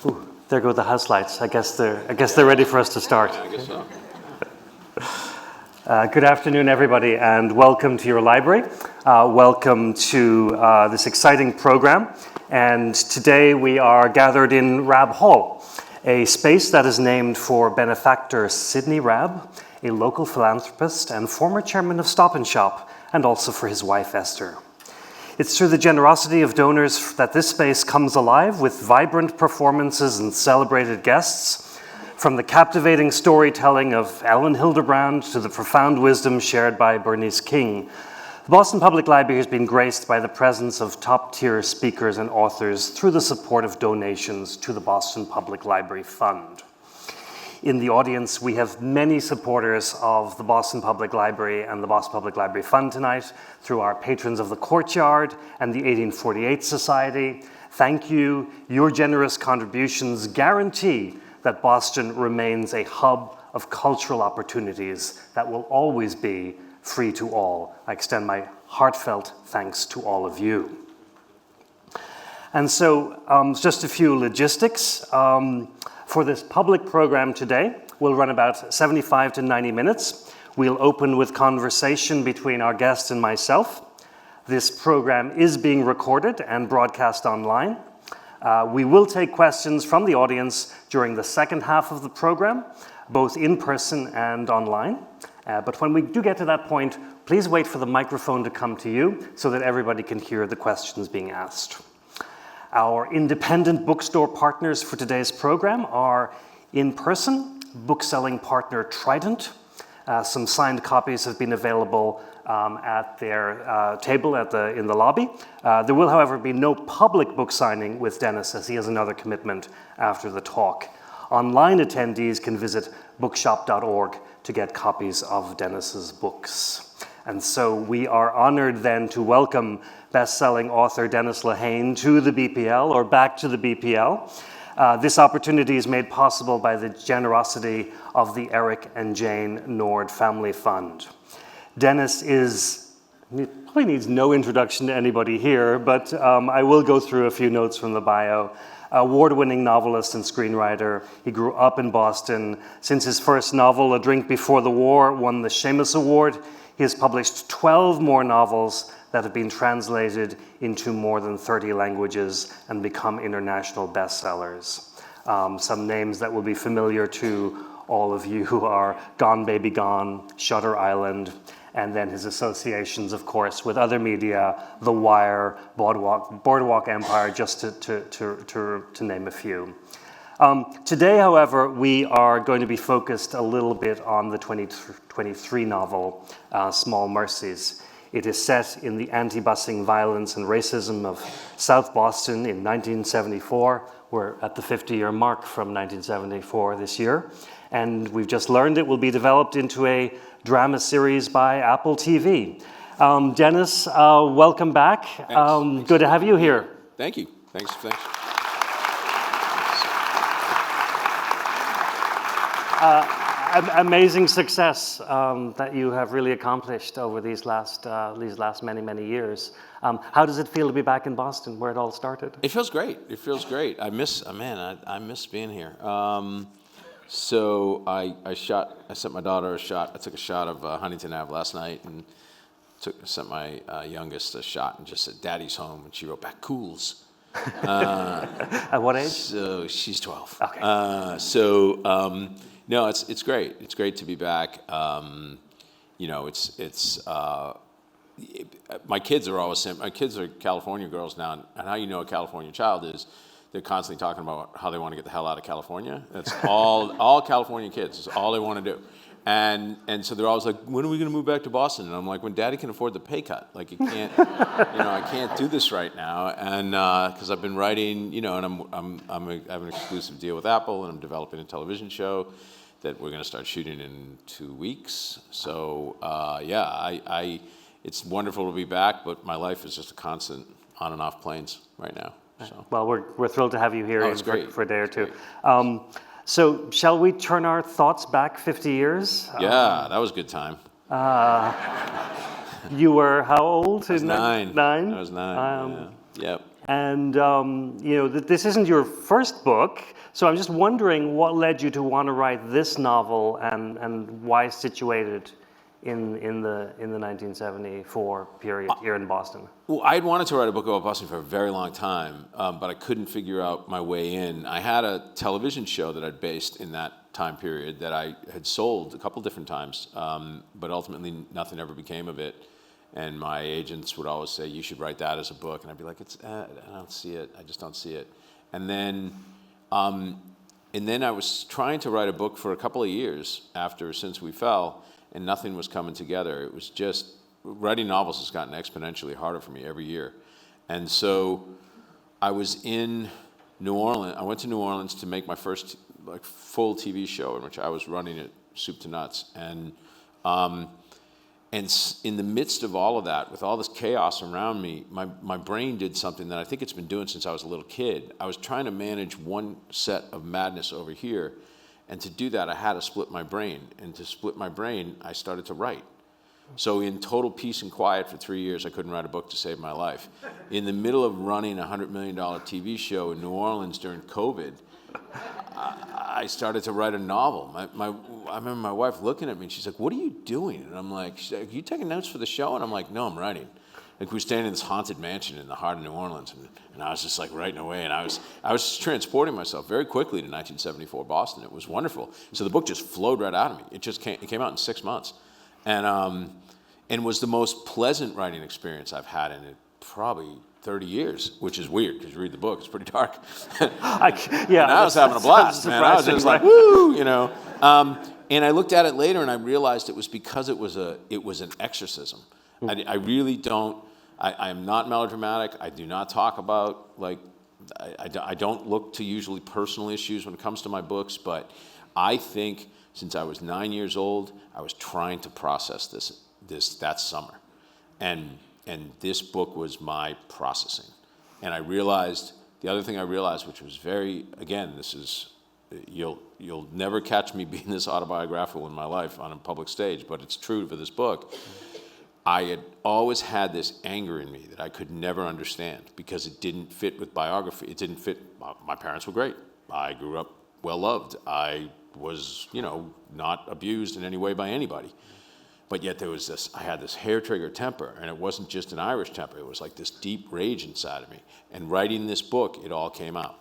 Ooh, there go the house lights. I guess they're ready for us to start. I guess so. Good afternoon, everybody, and welcome to your library. Welcome to this exciting program. And today we are gathered in Rab Hall, a space that is named for benefactor Sidney Rab, a local philanthropist and former chairman of Stop and Shop, and also for his wife Esther. It's through the generosity of donors that this space comes alive with vibrant performances and celebrated guests, from the captivating storytelling of Ellen Hildebrand to the profound wisdom shared by Bernice King. The Boston Public Library has been graced by the presence of top-tier speakers and authors through the support of donations to the Boston Public Library Fund. In the audience, we have many supporters of the Boston Public Library and the Boston Public Library Fund tonight through our patrons of the Courtyard and the 1848 Society. Thank you. Your generous contributions guarantee that Boston remains a hub of cultural opportunities that will always be free to all. I extend my heartfelt thanks to all of you. And so, just a few logistics. For this public program today, we'll run about 75 to 90 minutes. We'll open with conversation between our guest and myself. This program is being recorded and broadcast online. We will take questions from the audience during the second half of the program, both in person and online. But when we do get to that point, please wait for the microphone to come to you so that everybody can hear the questions being asked. Our independent bookstore partners for today's program are, in person, bookselling partner Trident. Some signed copies have been available at their table in the lobby. There will, however, be no public book signing with Dennis, as he has another commitment after the talk. Online attendees can visit bookshop.org to get copies of Dennis's books. And so we are honored then to welcome best-selling author Dennis Lehane to the BPL, or back to the BPL. This opportunity is made possible by the generosity of the Eric and Jane Nord Family Fund. Dennis probably needs no introduction to anybody here, but I will go through a few notes from the bio. Award-winning novelist and screenwriter. He grew up in Boston. Since his first novel, A Drink Before the War, won the Seamus Award, he has published 12 more novels that have been translated into more than 30 languages and become international bestsellers. Some names that will be familiar to all of you who are Gone Baby Gone, Shutter Island, and then his associations, of course, with other media, The Wire, Boardwalk Empire, just to name a few. Today, however, we are going to be focused a little bit on the 2023 novel, Small Mercies. It is set in the anti-busing violence and racism of South Boston in 1974. We're at the 50-year mark from 1974 this year. And we've just learned it will be developed into a drama series by Apple TV. Dennis, welcome back. Thanks. Good to have you here. Thank you. Thanks. Amazing success that you have really accomplished over these last many years. How does it feel to be back in Boston, where it all started? It feels great. I miss being here. So I sent my daughter a shot. I took a shot of Huntington Ave last night, and sent my youngest a shot and just said, "Daddy's home," and she wrote back, "Cools." At what age? So she's 12. Okay. No, it's great. It's great to be back. My kids are always saying, my kids are California girls now, and how you know a California child is they're constantly talking about how they want to get the hell out of California. That's all California kids. It's all they want to do. And so they're always like, when are we going to move back to Boston? And I'm like, when Daddy can afford the pay cut. Like, you can't, I can't do this right now. And because I've been writing, and I have an exclusive deal with Apple, and I'm developing a television show that we're going to start shooting in 2 weeks. So it's wonderful to be back, but my life is just a constant on and off planes right now. So. Well, we're thrilled to have you here for a day or two. So shall we turn our thoughts back 50 years? Yeah, that was a good time. You were how old? I was 9. 9? I was 9, Yep. And this isn't your first book, so I'm just wondering what led you to want to write this novel, and why situated in the 1974 period here in Boston. Well, I'd wanted to write a book about Boston for a very long time, but I couldn't figure out my way in. I had a television show that I'd based in that time period that I had sold a couple different times, but ultimately nothing ever became of it. And my agents would always say, you should write that as a book. And I'd be like, I don't see it. I just don't see it. And then I was trying to write a book for a couple of years after Since We Fell, and nothing was coming together. It was just, writing novels has gotten exponentially harder for me every year. And so I was in New Orleans. I went to New Orleans to make my first full TV show, in which I was running it soup to nuts. And in the midst of all of that, with all this chaos around me, my brain did something that I think it's been doing since I was a little kid. I was trying to manage one set of madness over here, and to do that, I had to split my brain. And to split my brain, I started to write. So in total peace and quiet for 3 years, I couldn't write a book to save my life. In the middle of running a $100 million TV show in New Orleans during COVID, I started to write a novel. I remember my wife looking at me, and she's like, "What are you doing?" And I'm like, she's like, "Are you taking notes for the show?" And I'm like, "No, I'm writing." Like, we were staying in this haunted mansion in the heart of New Orleans, and I was just like writing away, and I was just transporting myself very quickly to 1974 Boston. It was wonderful. So the book just flowed right out of me. It came out in 6 months, and was the most pleasant writing experience I've had in probably 30 years, which is weird because you read the book, it's pretty dark. And I was having a blast, man. I was just like, woo, and I looked at it later and I realized it was because it was an exorcism. I really don't. I'm not melodramatic. I do not talk about I don't look to usually personal issues when it comes to my books, but I think since I was 9 years old, I was trying to process that summer, and this book was my processing. And I realized, the other thing I realized, which was you'll never catch me being this autobiographical in my life on a public stage, but it's true for this book. I had always had this anger in me that I could never understand because it didn't fit with biography. It didn't fit. My parents were great. I grew up well loved. I was, not abused in any way by anybody. But yet I had this hair trigger temper, and it wasn't just an Irish temper. It was like this deep rage inside of me. And writing this book, it all came out.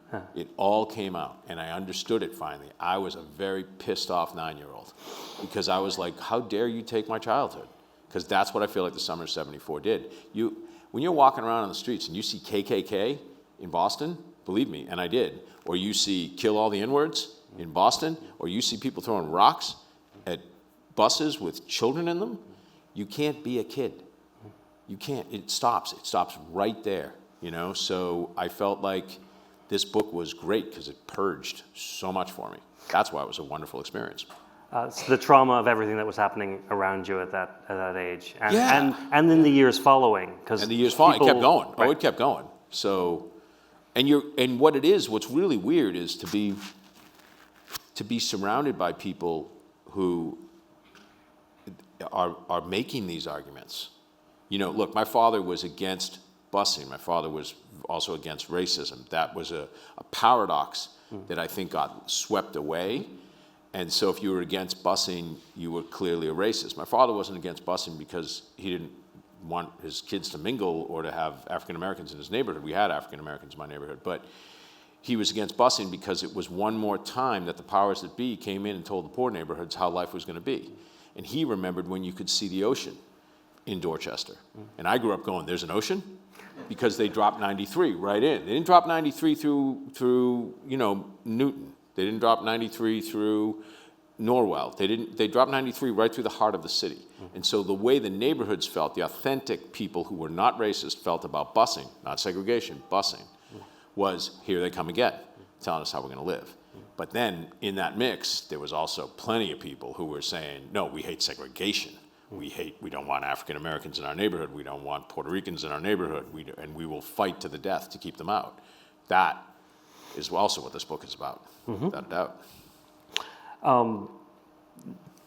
Huh. It all came out, and I understood it finally. I was a very pissed off 9-year-old because I was like, how dare you take my childhood? Because that's what I feel like the summer of '74 did. When you're walking around on the streets and you see KKK in Boston, believe me, and I did, or you see kill all the N-words in Boston, or you see people throwing rocks at buses with children in them, you can't be a kid. You can't. It stops right there, So I felt like this book was great because it purged so much for me. That's why it was a wonderful experience. It's the trauma of everything that was happening around you at that age, and in the years following. And the years following, it kept going. Right. Oh, it kept going. So, what's really weird is to be surrounded by people who are making these arguments. Look, my father was against busing. My father was also against racism. That was a paradox that I think got swept away. And so if you were against busing, you were clearly a racist. My father wasn't against busing because he didn't want his kids to mingle or to have African Americans in his neighborhood. We had African Americans in my neighborhood. But he was against busing because it was one more time that the powers that be came in and told the poor neighborhoods how life was going to be. And he remembered when you could see the ocean in Dorchester. And I grew up going, there's an ocean? Because they dropped 93 right in. They didn't drop 93 through Newton. They didn't drop 93 through Norwell. They dropped 93 right through the heart of the city. And so the way the neighborhoods felt, the authentic people who were not racist felt about busing, not segregation, busing, was here they come again, telling us how we're going to live. But then in that mix, there was also plenty of people who were saying, no, we hate segregation. We don't want African Americans in our neighborhood. We don't want Puerto Ricans in our neighborhood. And we will fight to the death to keep them out. That is also what this book is about, without a doubt.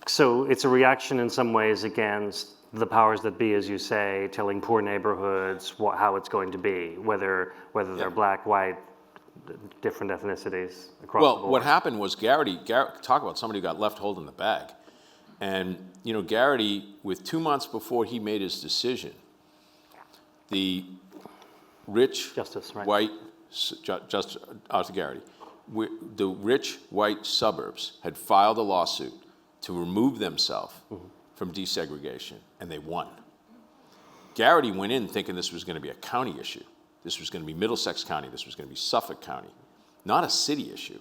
So it's a reaction in some ways against the powers that be, as you say, telling poor neighborhoods how it's going to be, whether they're black, white, different ethnicities across the board. Well, what happened was Garrity, talk about somebody who got left holding the bag. And, Garrity, with 2 months before he made his decision, the rich, white, just Arthur Garrity, the rich white suburbs had filed a lawsuit to remove themselves from desegregation, and they won. Garrity went in thinking this was going to be a county issue. This was going to be Middlesex County. This was going to be Suffolk County, not a city issue.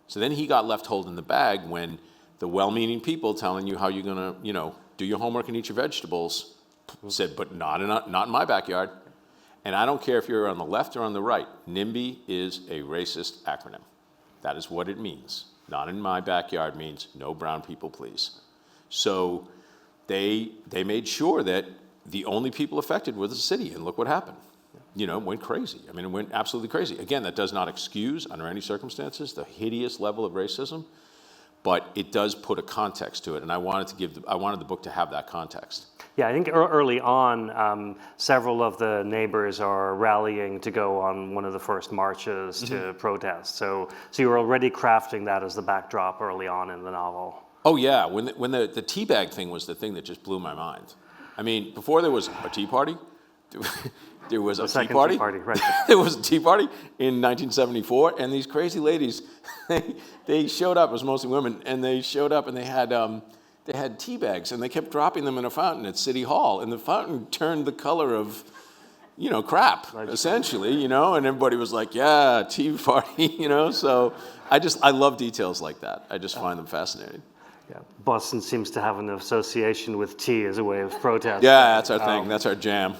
So then he got left holding the bag when the well-meaning people telling you how you're going to, do your homework and eat your vegetables said, but not in my backyard. And I don't care if you're on the left or on the right. NIMBY is a racist acronym. That is what it means. Not in my backyard means no brown people, please. So they made sure that the only people affected were the city, and look what happened. It went crazy. I mean, it went absolutely crazy. Again, that does not excuse, under any circumstances, the hideous level of racism, but it does put a context to it, and I wanted the book to have that context. Yeah, I think early on, several of the neighbors are rallying to go on one of the first marches to protest. So you were already crafting that as the backdrop early on in the novel. Oh yeah, when the teabag thing was the thing that just blew my mind. I mean, before there was a Tea Party, there was a Tea Party. Right. There was a Tea Party in 1974, and these crazy ladies, they showed up. It was mostly women, and they showed up, and they had tea bags, and they kept dropping them in a fountain at City Hall, and the fountain turned the color of, crap, essentially, and everybody was like, yeah, tea party, so I love details like that. I just find them fascinating. Yeah, Boston seems to have an association with tea as a way of protest. Yeah, that's our thing. That's our jam.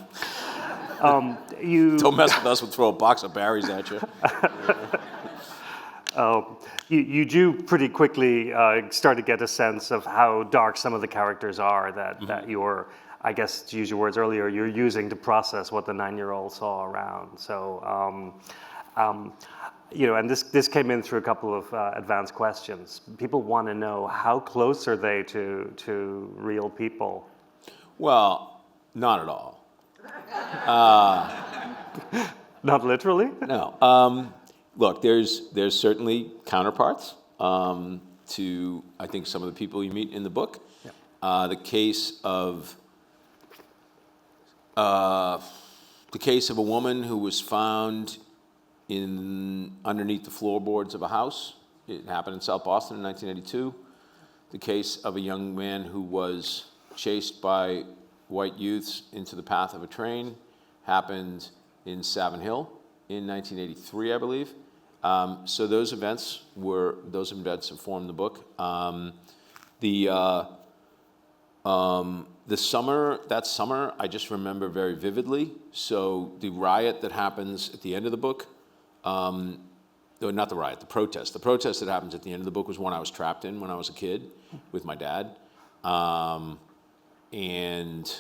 You don't mess with us. We'll throw a box of berries at you. You do pretty quickly start to get a sense of how dark some of the characters are that you're, I guess, to use your words earlier, you're using to process what the 9-year-old saw around. So, and this came in through a couple of advanced questions. People want to know, how close are they to real people? Well, not at all. Not literally? No. Look, there's certainly counterparts to, I think, some of the people you meet in the book. Yeah. The case of a woman who was found underneath the floorboards of a house. It happened in South Boston in 1982. The case of a young man who was chased by white youths into the path of a train happened in Savin Hill in 1983, I believe. So those events have formed the book. That summer, I just remember very vividly. So the riot that happens at the end of the book, not the riot, the protest. The protest that happens at the end of the book was one I was trapped in when I was a kid with my dad. And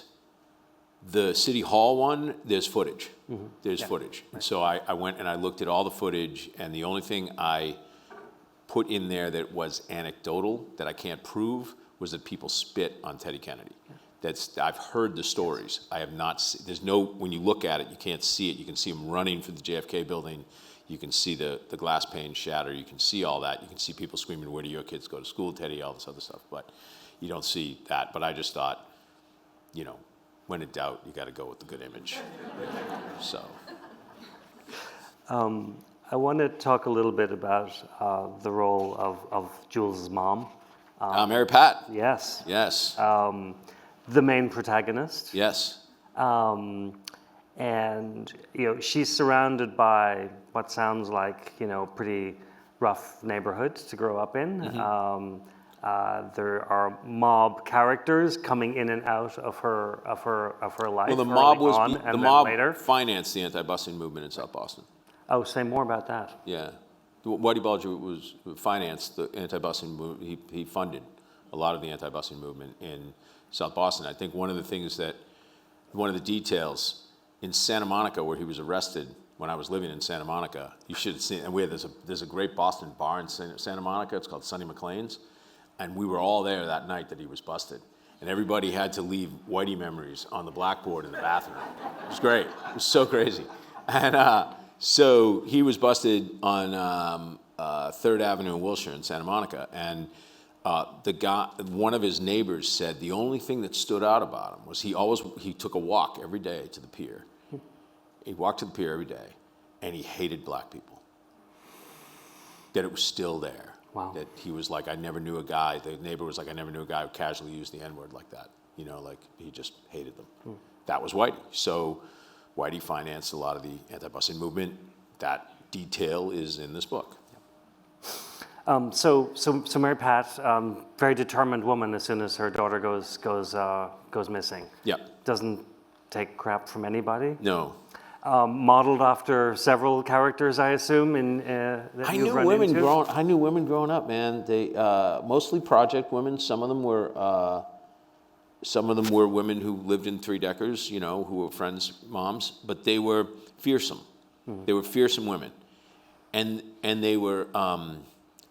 the City Hall one, there's footage. Mm-hmm. There's footage. Right. So I went and I looked at all the footage, and the only thing I put in there that was anecdotal, that I can't prove, was that people spit on Teddy Kennedy. Yeah. I've heard the stories. I have not when you look at it, you can't see it. You can see him running for the JFK building. You can see the glass pane shatter. You can see all that. You can see people screaming, "Where do your kids go to school, Teddy?" All this other stuff. But you don't see that. But I just thought, when in doubt, you got to go with the good image. So. I want to talk a little bit about the role of Jules' mom. Mary Pat. Yes. Yes. The main protagonist. Yes. And she's surrounded by what sounds like pretty rough neighborhood to grow up in. Mm-hmm. There are mob characters coming in and out of her life. Well, the mob later financed the anti-busing movement in South Boston. Oh, say more about that. Yeah, Whitey Bulger financed the anti-busing movement. He funded a lot of the anti-busing movement in South Boston. I think one of the details in Santa Monica, where he was arrested when I was living in Santa Monica, you should have seen. And there's a great Boston bar in Santa Monica. It's called Sonny McLean's. And we were all there that night that he was busted. and everybody had to leave Whitey memories on the blackboard in the bathroom. It was great. It was so crazy. And so he was busted on 3rd Avenue in Wilshire in Santa Monica, and one of his neighbors said the only thing that stood out about him was he took a walk every day to the pier. He walked to the pier every day, and he hated black people. That it was still there. Wow. That he was like, I never knew a guy. The neighbor was like, I never knew a guy who casually used the N-word like that. You know, like he just hated them. That was Whitey. So Whitey financed a lot of the anti-busing movement. That detail is in this book. So Mary Pat, very determined woman. As soon as her daughter goes missing, doesn't take crap from anybody. No. Modeled after several characters, I assume. That you've run into. I knew women growing up, man. They mostly project women. Some of them were women who lived in 3-deckers, you know, who were friends' moms, but they were fearsome. Mm-hmm. They were fearsome women, and they were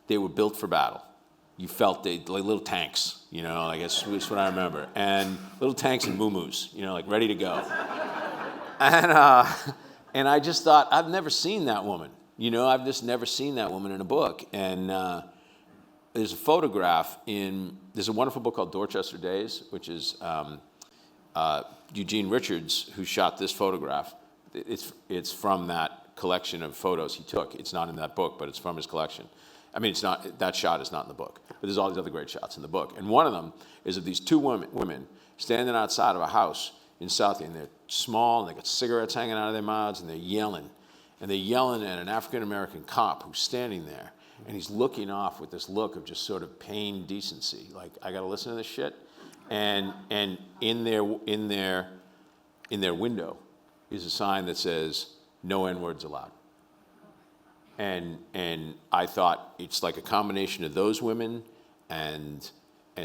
built for battle. You felt they like little tanks, you know. I guess that's what I remember, and little tanks and muumuus, you know, like ready to go. And I just thought, I've never seen that woman. You know, I've just never seen that woman in a book. And there's a photograph there's a wonderful book called Dorchester Days, which is Eugene Richards, who shot this photograph. It's from that collection of photos he took. It's not in that book, but it's from his collection. I mean, that shot is not in the book, but there's all these other great shots in the book. And one of them is of these two women standing outside of a house in Southie, and they're small, and they got cigarettes hanging out of their mouths, and they're yelling. And they're yelling at an African-American cop who's standing there, and he's looking off with this look of just sort of pained decency, like, I gotta listen to this shit. And in their window is a sign that says, no N-words allowed. And I thought it's like a combination of those women and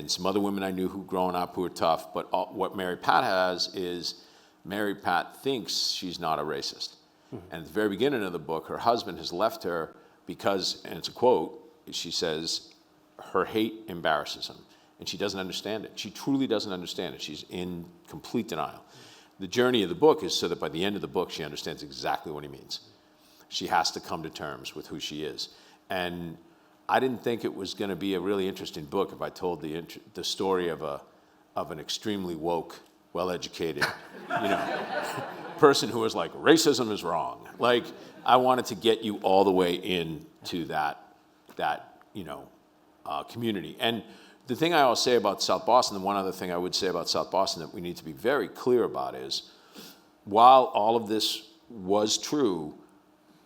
some other women I knew who growing up who were tough. But what Mary Pat has is Mary Pat thinks she's not a racist. Mm-hmm. And at the very beginning of the book, her husband has left her because, and it's a quote, she says, her hate embarrasses him. And she doesn't understand it. She truly doesn't understand it. She's in complete denial. The journey of the book is so that by the end of the book, she understands exactly what he means. She has to come to terms with who she is. And I didn't think it was going to be a really interesting book if I told the story of an extremely woke, well-educated, you know, person who was like, racism is wrong. Like, I wanted to get you all the way into that you know, community. And the thing I always say about South Boston, and one other thing I would say about South Boston that we need to be very clear about is, while all of this was true,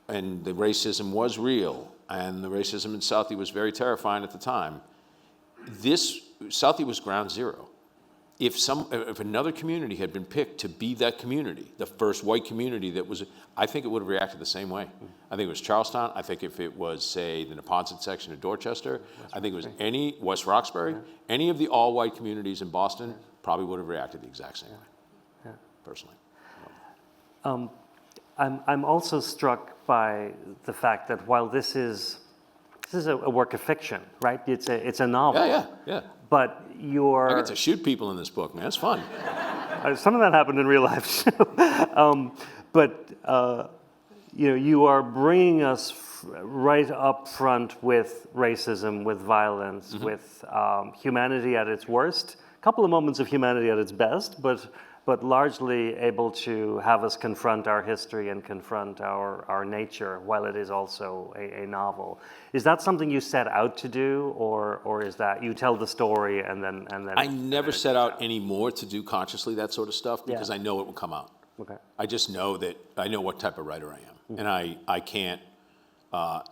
and the racism was real, and the racism in Southie was very terrifying at the time, Southie was ground zero. If another community had been picked to be that community, the first white community that was, I think it would have reacted the same way. I think it was Charlestown. I think if it was, say, the Neponset section of Dorchester, I think it was West Roxbury, any of the all-white communities in Boston probably would have reacted the exact same way, personally. I'm also struck by the fact that while this is a work of fiction, right? It's a novel. Yeah. But I get to shoot people in this book, man. It's fun. Some of that happened in real life too. But you know, you are bringing us right up front with racism, with violence, with humanity at its worst. A couple of moments of humanity at its best, but largely able to have us confront our history and confront our nature while it is also a novel. Is that something you set out to do, or is that you tell the story and then? I never set out anymore to do consciously that sort of stuff because I know it will come out. Okay. I just know that I know what type of writer I am, and I can't.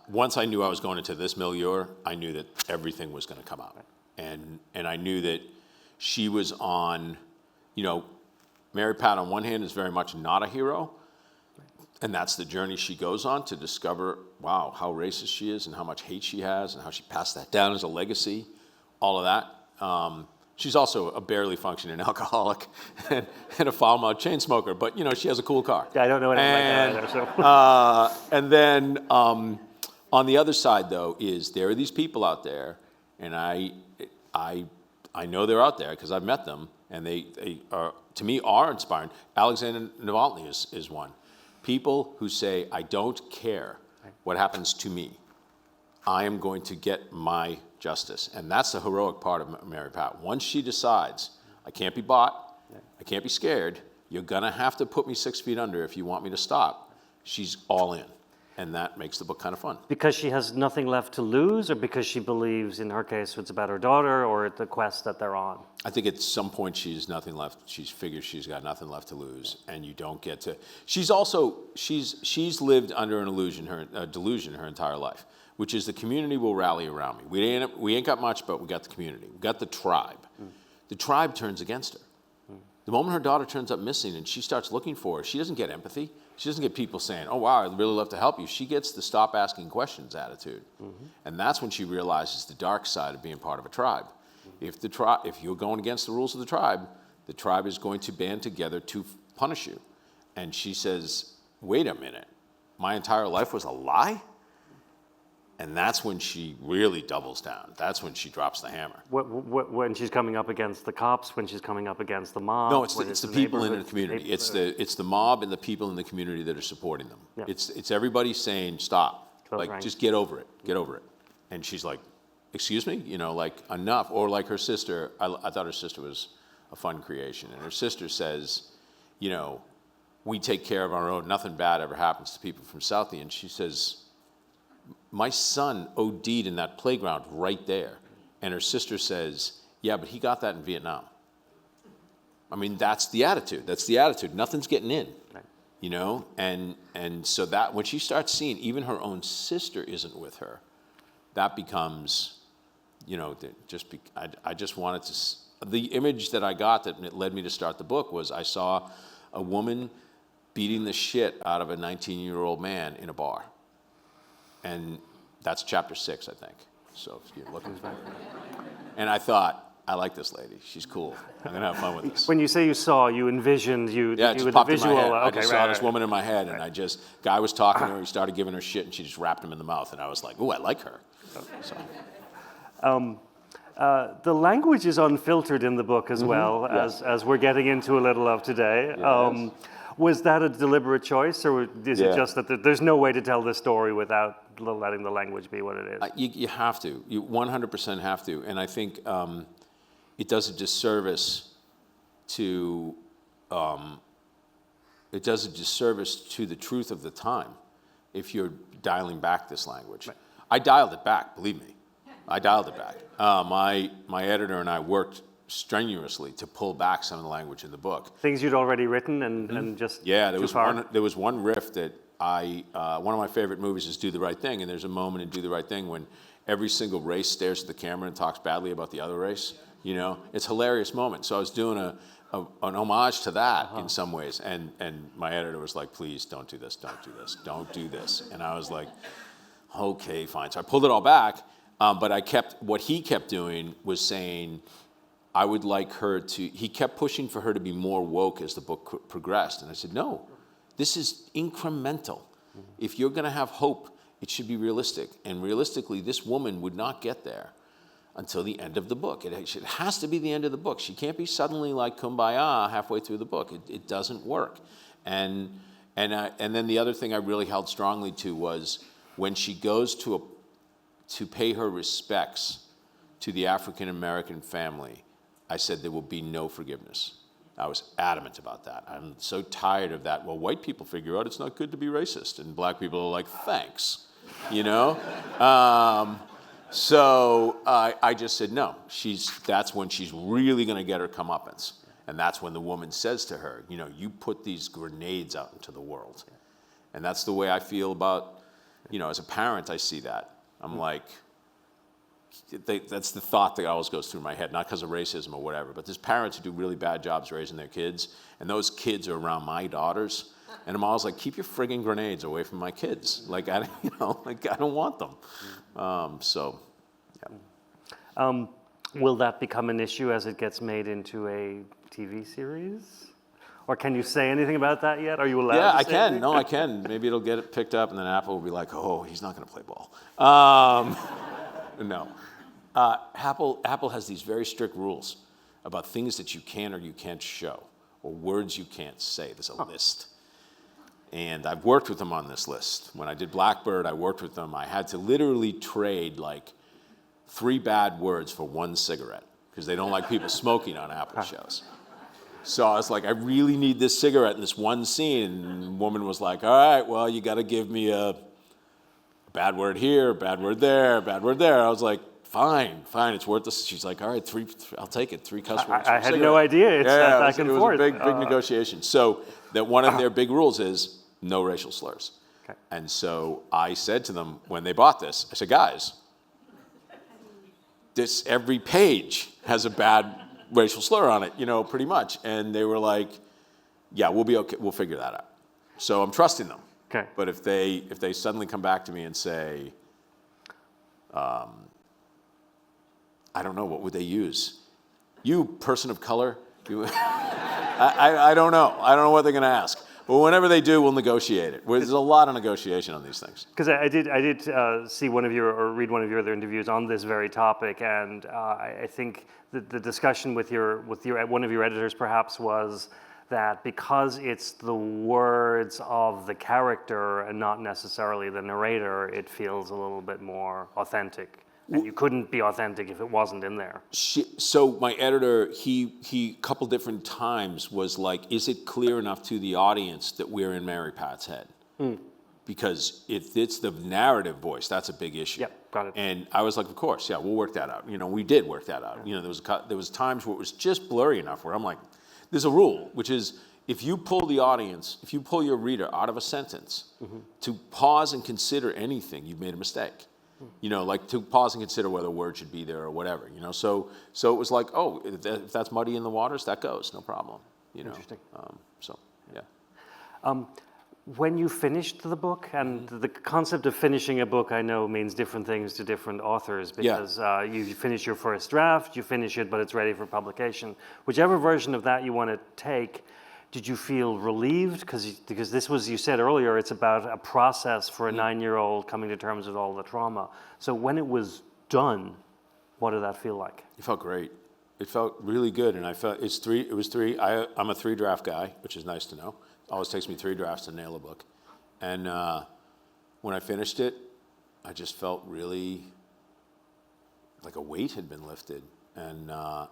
Once I knew I was going into this milieu, I knew that everything was going to come out, and I knew that she was on, you know. Mary Pat, on one hand, is very much not a hero, and that's the journey she goes on to discover, wow, how racist she is and how much hate she has and how she passed that down as a legacy, all of that. She's also a barely functioning alcoholic and a foul-mouthed chain smoker, but, you know, she has a cool car. Yeah, I don't know anything like that either, so. And then on the other side, though, is there are these people out there, and I I know they're out there because I've met them, and they are, to me, are inspiring. Alexander Navalny is one. People who say, I don't care what happens to me. I am going to get my justice. And that's the heroic part of Mary Pat. Once she decides, I can't be bought, I can't be scared, you're going to have to put me 6 feet under if you want me to stop, she's all in. And that makes the book kind of fun. Because she has nothing left to lose, or because she believes, in her case, it's about her daughter, or the quest that they're on? I think at some point she's nothing left. She figures she's got nothing left to lose, and you don't get to. She's lived under an delusion her entire life, which is the community will rally around me. We ain't got much, but we got the community. We got the tribe. The tribe turns against her. The moment her daughter turns up missing and she starts looking for her, she doesn't get empathy. She doesn't get people saying, oh, wow, I'd really love to help you. She gets the stop asking questions attitude. And that's when she realizes the dark side of being part of a tribe. If you're going against the rules of the tribe is going to band together to punish you. And she says, wait a minute, my entire life was a lie? And that's when she really doubles down. That's when she drops the hammer. When she's coming up against the cops, when she's coming up against the mob? No, it's the people in the community. It's the mob and the people in the community that are supporting them. Yeah. It's everybody saying, stop. Just get over it. Get over it. And she's like, excuse me? Enough. Or like her sister, I thought her sister was a fun creation. And her sister says, we take care of our own. Nothing bad ever happens to people from Southie. And she says, my son OD'd in that playground right there. And her sister says, yeah, but he got that in Vietnam. I mean, that's the attitude. That's the attitude. Nothing's getting in, And so that when she starts seeing even her own sister isn't with her, that becomes, I just wanted to, the image that I got that led me to start the book was I saw a woman beating the shit out of a 19-year-old man in a bar. And that's chapter 6, I think. So if you're looking for it. And I thought, I like this lady. She's cool. I'm going to have fun with this. When you say you saw, you envisioned, yeah, it just popped in my head. I just saw this woman in my head, and guy was talking to her, he started giving her shit, and she just wrapped him in the mouth. And I was like, ooh, I like her. So. The language is unfiltered in the book as well, as we're getting into a little of today. Yes. Was that a deliberate choice, or is it just that there's no way to tell this story without letting the language be what it is? You have to. You 100% have to. And I think it does a disservice to the truth of the time if you're dialing back this language. Right. I dialed it back, believe me. I dialed it back. My editor and I worked strenuously to pull back some of the language in the book. Things you'd already written and just there was one riff that one of my favorite movies is Do the Right Thing, and there's a moment in Do the Right Thing when every single race stares at the camera and talks badly about the other race. It's a hilarious moment. So I was doing an homage to that in some ways, and my editor was like, please don't do this, don't do this. And I was like, okay, fine. So I pulled it all back, but what he kept doing was saying, I would like her to, he kept pushing for her to be more woke as the book progressed. And I said, no, this is incremental. If you're going to have hope, it should be realistic. And realistically, this woman would not get there until the end of the book. It has to be the end of the book. She can't be suddenly like Kumbaya halfway through the book. It doesn't work. And then the other thing I really held strongly to was when she goes to pay her respects to the African-American family, I said there will be no forgiveness. I was adamant about that. I'm so tired of that. Well, white people figure out it's not good to be racist, and black people are like, thanks, So I just said, no, that's when she's really going to get her comeuppance. And that's when the woman says to her, you put these grenades out into the world. And that's the way I feel about, as a parent, I see that. I'm like, that's the thought that always goes through my head, not because of racism or whatever, but there's parents who do really bad jobs raising their kids, and those kids are around my daughters, and I'm always like, keep your friggin' grenades away from my kids. Like, I don't want them. Will that become an issue as it gets made into a TV series? Or can you say anything about that yet? Are you allowed to say anything? Yeah, I can. No, I can. Maybe it'll get it picked up, and then Apple will be like, oh, he's not going to play ball. No. Apple has these very strict rules about things that you can or you can't show, or words you can't say. There's a list. And I've worked with them on this list. When I did Blackbird, I worked with them. I had to literally trade like 3 bad words for 1 cigarette, because they don't like people smoking on Apple shows. So I was like, I really need this cigarette in this one scene. And the woman was like, all right, well, you got to give me a bad word here, bad word there, bad word there. I was like, fine, it's worth this. She's like, all right, 3, I'll take it, 3 cuss words. I had no idea. It's that back and forth. It was a big negotiation. So that one of their big rules is no racial slurs. Okay. And so I said to them when they bought this, I said, guys, every page has a bad racial slur on it, pretty much. And they were like, yeah, we'll be okay. We'll figure that out. So I'm trusting them. Okay. But if they suddenly come back to me and say, I don't know, what would they use? You, person of color? I don't know. I don't know what they're going to ask. But whenever they do, we'll negotiate it. There's a lot of negotiation on these things. Because I did see one of your, or read one of your other interviews on this very topic, and I think the discussion with one of your editors perhaps was that because it's the words of the character and not necessarily the narrator, it feels a little bit more authentic. And you couldn't be authentic if it wasn't in there. So my editor, he couple different times was like, is it clear enough to the audience that we're in Mary Pat's head? Because if it's the narrative voice, that's a big issue. Yep, got it. And I was like, of course, yeah, we'll work that out. We did work that out. There was times where it was just blurry enough where I'm like, there's a rule, which is if you pull your reader out of a sentence to pause and consider anything, you've made a mistake. Like to pause and consider whether a word should be there or whatever, So it was like, oh, if that's muddy in the waters, that goes, no problem, Interesting. So, yeah. When you finished the book, and the concept of finishing a book, I know, means different things to different authors, because you finish your first draft, you finish it, but it's ready for publication. Whichever version of that you want to take, did you feel relieved? Because this was, you said earlier, it's about a process for a 9-year-old coming to terms with all the trauma. So when it was done, what did that feel like? It felt great. It felt really good, and I felt it was 3. I'm a 3 draft guy, which is nice to know. It always takes me 3 drafts to nail a book. And when I finished it, I just felt really like a weight had been lifted. And a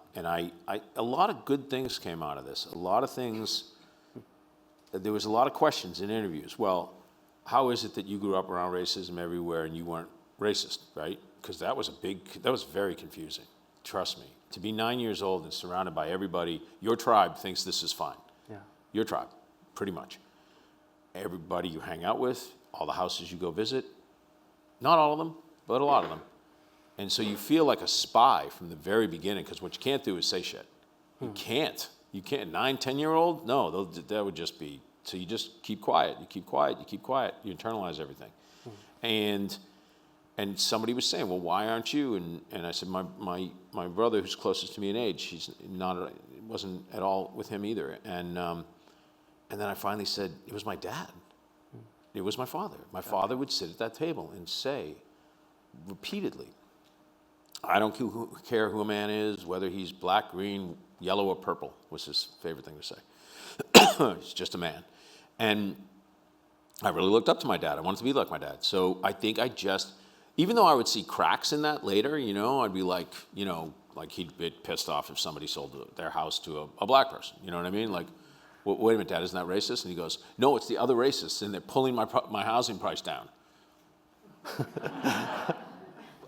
lot of good things came out of this. A lot of things. There was a lot of questions in interviews. Well, how is it that you grew up around racism everywhere and you weren't racist, right? Because that was very confusing. Trust me. To be 9 years old and surrounded by everybody, your tribe thinks this is fine. Yeah. Your tribe, pretty much. Everybody you hang out with, all the houses you go visit, not all of them, but a lot of them. And so you feel like a spy from the very beginning, because what you can't do is say shit. You can't. 9, 10-year-old? No, that would just be, so you just keep quiet. You keep quiet. You internalize everything. And somebody was saying, well, why aren't you? And I said, my brother, who's closest to me in age, it wasn't at all with him either. And then I finally said, it was my dad. It was my father. My father would sit at that table and say repeatedly, I don't care who a man is, whether he's black, green, yellow, or purple, was his favorite thing to say. He's just a man. And I really looked up to my dad. I wanted to be like my dad. So I think even though I would see cracks in that later, I'd be like, like he'd get pissed off if somebody sold their house to a black person. You know what I mean? Like, well, wait a minute, Dad, isn't that racist? And he goes, no, it's the other racists, and they're pulling my housing price down.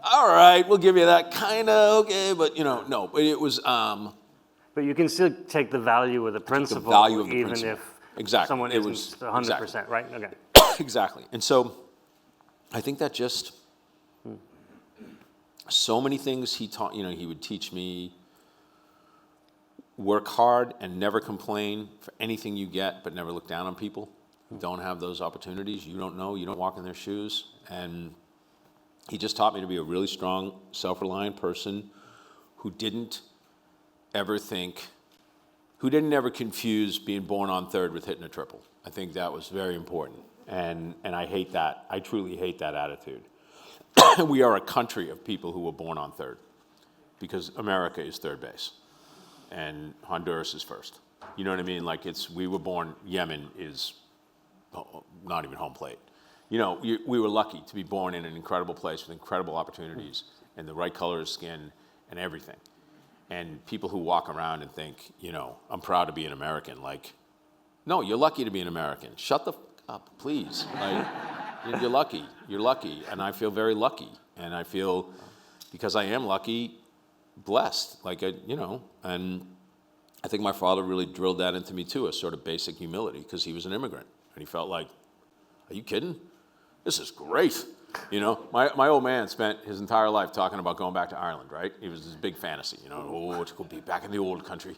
All right, we'll give you that, kind of, okay, but, no. But it was... but you can still take the value of the principle, even if someone isn't 100%, right? Okay. Exactly. And so I think that just... So many things he taught, he would teach me, work hard and never complain for anything you get, but never look down on people who don't have those opportunities. You don't know, you don't walk in their shoes. And he just taught me to be a really strong, self-reliant person who didn't ever confuse being born on third with hitting a triple. I think that was very important. And I hate that. I truly hate that attitude. We are a country of people who were born on third. because America is third base and Honduras is first. You know what I mean? Like we were born, Yemen is not even home plate. You know, we were lucky to be born in an incredible place with incredible opportunities and the right color of skin and everything. And people who walk around and think, you know, I'm proud to be an American. Like, no, you're lucky to be an American. Shut the f up, please. Like, you're lucky. You're lucky. And I feel very lucky. And I feel, because I am lucky, blessed. Like, you know, and I think my father really drilled that into me too, a sort of basic humility, because he was an immigrant. And he felt like, are you kidding? This is great. You know, my old man spent his entire life talking about going back to Ireland, right? It was his big fantasy, you know, oh, to go be back in the old country,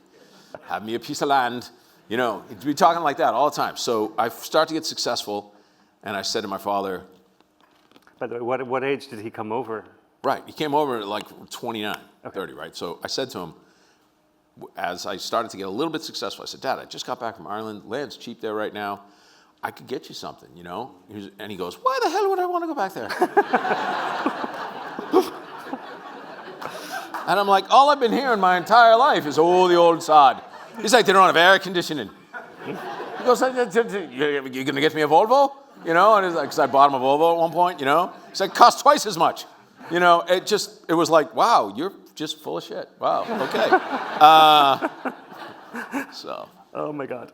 have me a piece of land, you know, he'd be talking like that all the time. So I started to get successful, and I said to my father. By the way, what age did he come over? Right, he came over at like 29, okay. 30, right? So I said to him, as I started to get a little bit successful, I said, Dad, I just got back from Ireland, land's cheap there right now. I could get you something, you know? And he goes, why the hell would I want to go back there? And I'm like, all I've been hearing my entire life is, oh, the old sod. He's like, they don't have air conditioning. He goes, you're going to get me a Volvo? You know, and it's like, because I bought him a Volvo at one point, you know? He's like, cost twice as much. You know, it was like, wow, you're just full of shit. Wow, okay. So. Oh my God,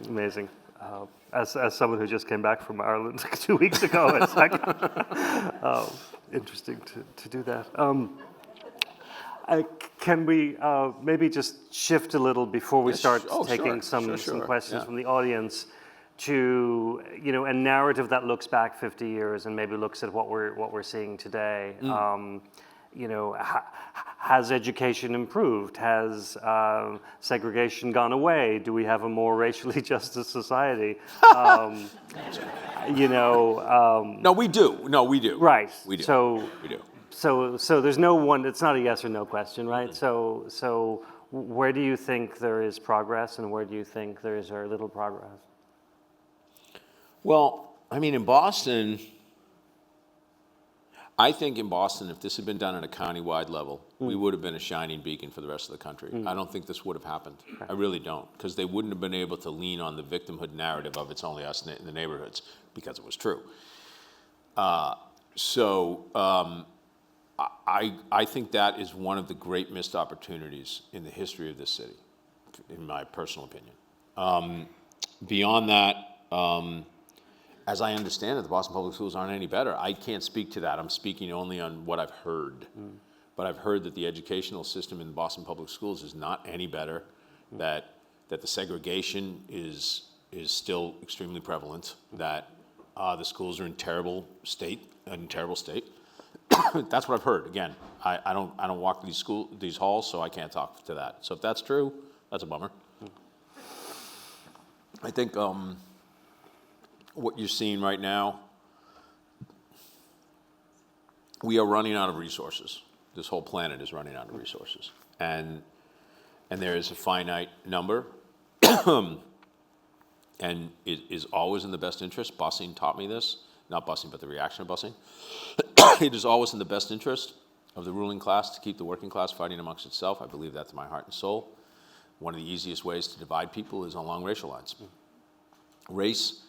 amazing. As someone who just came back from Ireland 2 weeks ago, it's like interesting to do that. Can we maybe just shift a little before we start taking some questions from the audience to, you know, a narrative that looks back 50 years and maybe looks at what we're seeing today. You know, has education improved? Has segregation gone away? Do we have a more racially just society? You know. No, we do. No, we do. Right. We do. So we do. So there's no one. It's not a yes or no question, right? Mm-hmm. So where do you think there is progress, and where do you think there is very little progress? Well, I mean, in Boston. I think in Boston, if this had been done at a county-wide level, we would have been a shining beacon for the rest of the country. I don't think this would have happened. Okay. I really don't, because they wouldn't have been able to lean on the victimhood narrative of it's only us in the neighborhoods, because it was true. I think that is one of the great missed opportunities in the history of this city, in my personal opinion. Beyond that, as I understand it, the Boston Public Schools aren't any better. I can't speak to that. I'm speaking only on what I've heard. But I've heard that the educational system in Boston Public Schools is not any better, that the segregation is still extremely prevalent, that the schools are in terrible state. That's what I've heard. Again, I don't walk these halls, so I can't talk to that. So if that's true, that's a bummer. I think what you're seeing right now, we are running out of resources. This whole planet is running out of resources. And there is a finite number, and it is always in the best interest. Busing taught me this. Not busing, but the reaction of busing. It is always in the best interest of the ruling class to keep the working class fighting amongst itself. I believe that to my heart and soul. One of the easiest ways to divide people is along racial lines. Race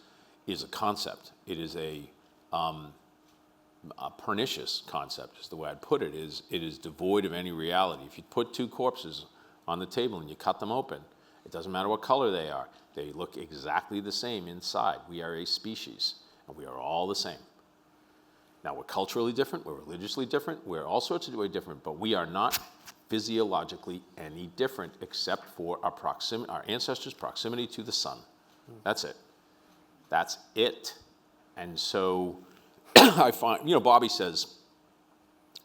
is a concept. It is a pernicious concept, is the way I'd put it. It is devoid of any reality. If you put two corpses on the table and you cut them open, it doesn't matter what color they are. They look exactly the same inside. We are a species, and we are all the same. Now, we're culturally different, we're religiously different, we're all sorts of ways different, but we are not physiologically any different except for our ancestors' proximity to the sun. That's it. That's it. And so I find, you know, Bobby is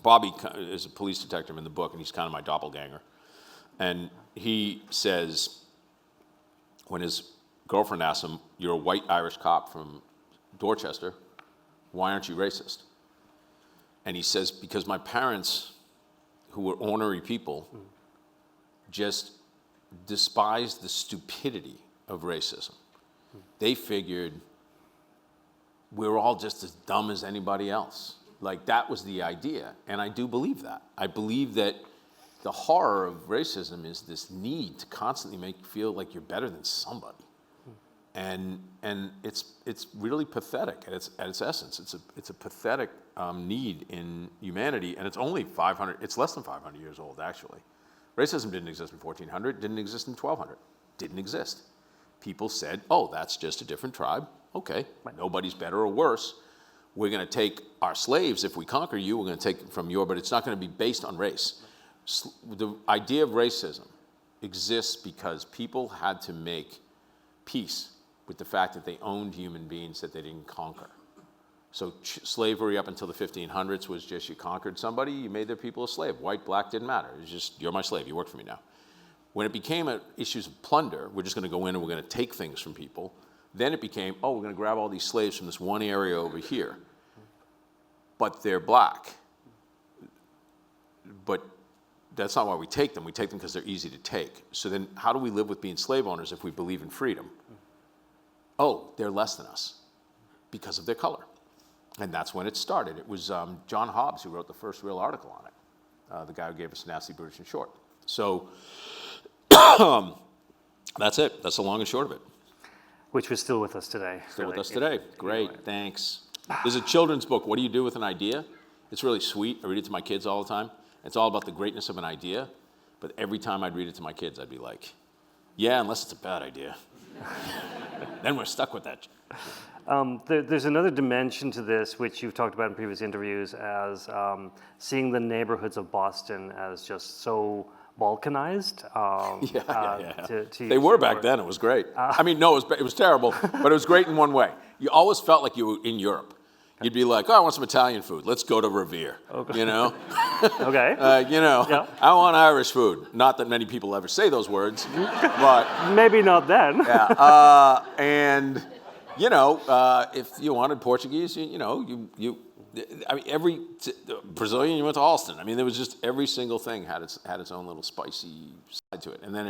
a police detective in the book, and he's kind of my doppelganger. And he says, when his girlfriend asks him, you're a white Irish cop from Dorchester, why aren't you racist? And he says, because my parents, who were ornery people, just despised the stupidity of racism. They figured we're all just as dumb as anybody else. Like, that was the idea. And I do believe that. I believe that the horror of racism is this need to constantly make you feel like you're better than somebody. And it's really pathetic at its essence. It's a pathetic need in humanity, and it's only 500. It's less than 500 years old, actually. Racism didn't exist in 1400. Didn't exist in 1200. Didn't exist. People said, "Oh, that's just a different tribe. Okay, nobody's better or worse. We're going to take our slaves if we conquer you. We're going to take them from you, but it's not going to be based on race." The idea of racism exists because people had to make peace with the fact that they owned human beings that they didn't conquer. So slavery up until the 1500s was just you conquered somebody, you made their people a slave. White, black, didn't matter. It was just, you're my slave, you work for me now. When it became issues of plunder, we're just going to go in and we're going to take things from people, then it became, oh, we're going to grab all these slaves from this one area over here, but they're black. But that's not why we take them. We take them because they're easy to take. So then how do we live with being slave owners if we believe in freedom? Oh, they're less than us because of their color. And that's when it started. It was John Hobbes who wrote the first real article on it, the guy who gave us Nasty, Brutish, and Short. So that's it. That's the long and short of it. Which was still with us today. Still with us today. Great, thanks. There's a children's book, What Do You Do with an Idea? It's really sweet. I read it to my kids all the time. It's all about the greatness of an idea. But every time I'd read it to my kids, I'd be like, yeah, unless it's a bad idea. Then we're stuck with that. There's another dimension to this, which you've talked about in previous interviews, as seeing the neighborhoods of Boston as just so balkanized. They were back then. It was great. I mean, no, it was terrible, but it was great in one way. You always felt like you were in Europe. You'd be like, oh, I want some Italian food. Let's go to Revere, you know? Okay. I want Irish food. Not that many people ever say those words, but... Maybe not then. Yeah. And, if you wanted Portuguese, I mean, every Brazilian, you went to Alston. I mean, there was just every single thing had its own little spicy side to it. And then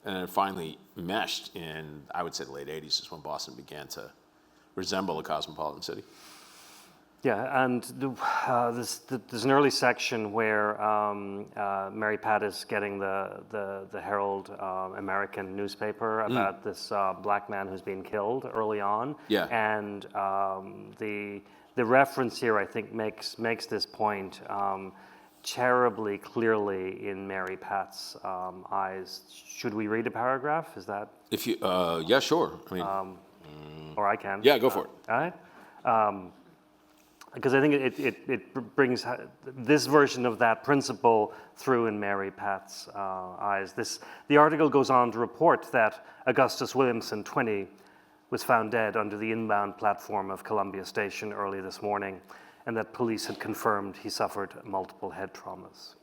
it finally meshed in, I would say, the late 80s is when Boston began to resemble a cosmopolitan city. Yeah, and there's an early section where Mary Pat is getting the Herald American newspaper about this black man who's been killed early on. Yeah. And the reference here, I think, makes this point terribly clearly in Mary Pat's eyes. Should we read a paragraph? Is that? If you, yeah, sure. I mean, or I can. Yeah, go for it. All right. Because I think it brings this version of that principle through in Mary Pat's eyes. The article goes on to report that Augustus Williamson, 20, was found dead under the inbound platform of Columbia Station early this morning, and that police had confirmed he suffered multiple head traumas.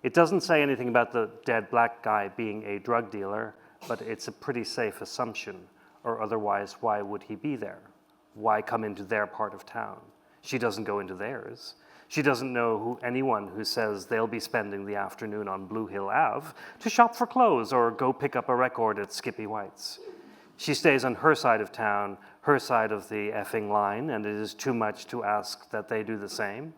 It doesn't say anything about the dead black guy being a drug dealer, but it's a pretty safe assumption, or otherwise, why would he be there? Why come into their part of town? She doesn't go into theirs. She doesn't know anyone who says they'll be spending the afternoon on Blue Hill Ave to shop for clothes or go pick up a record at Skippy White's. She stays on her side of town, her side of the effing line, and it is too much to ask that they do the same.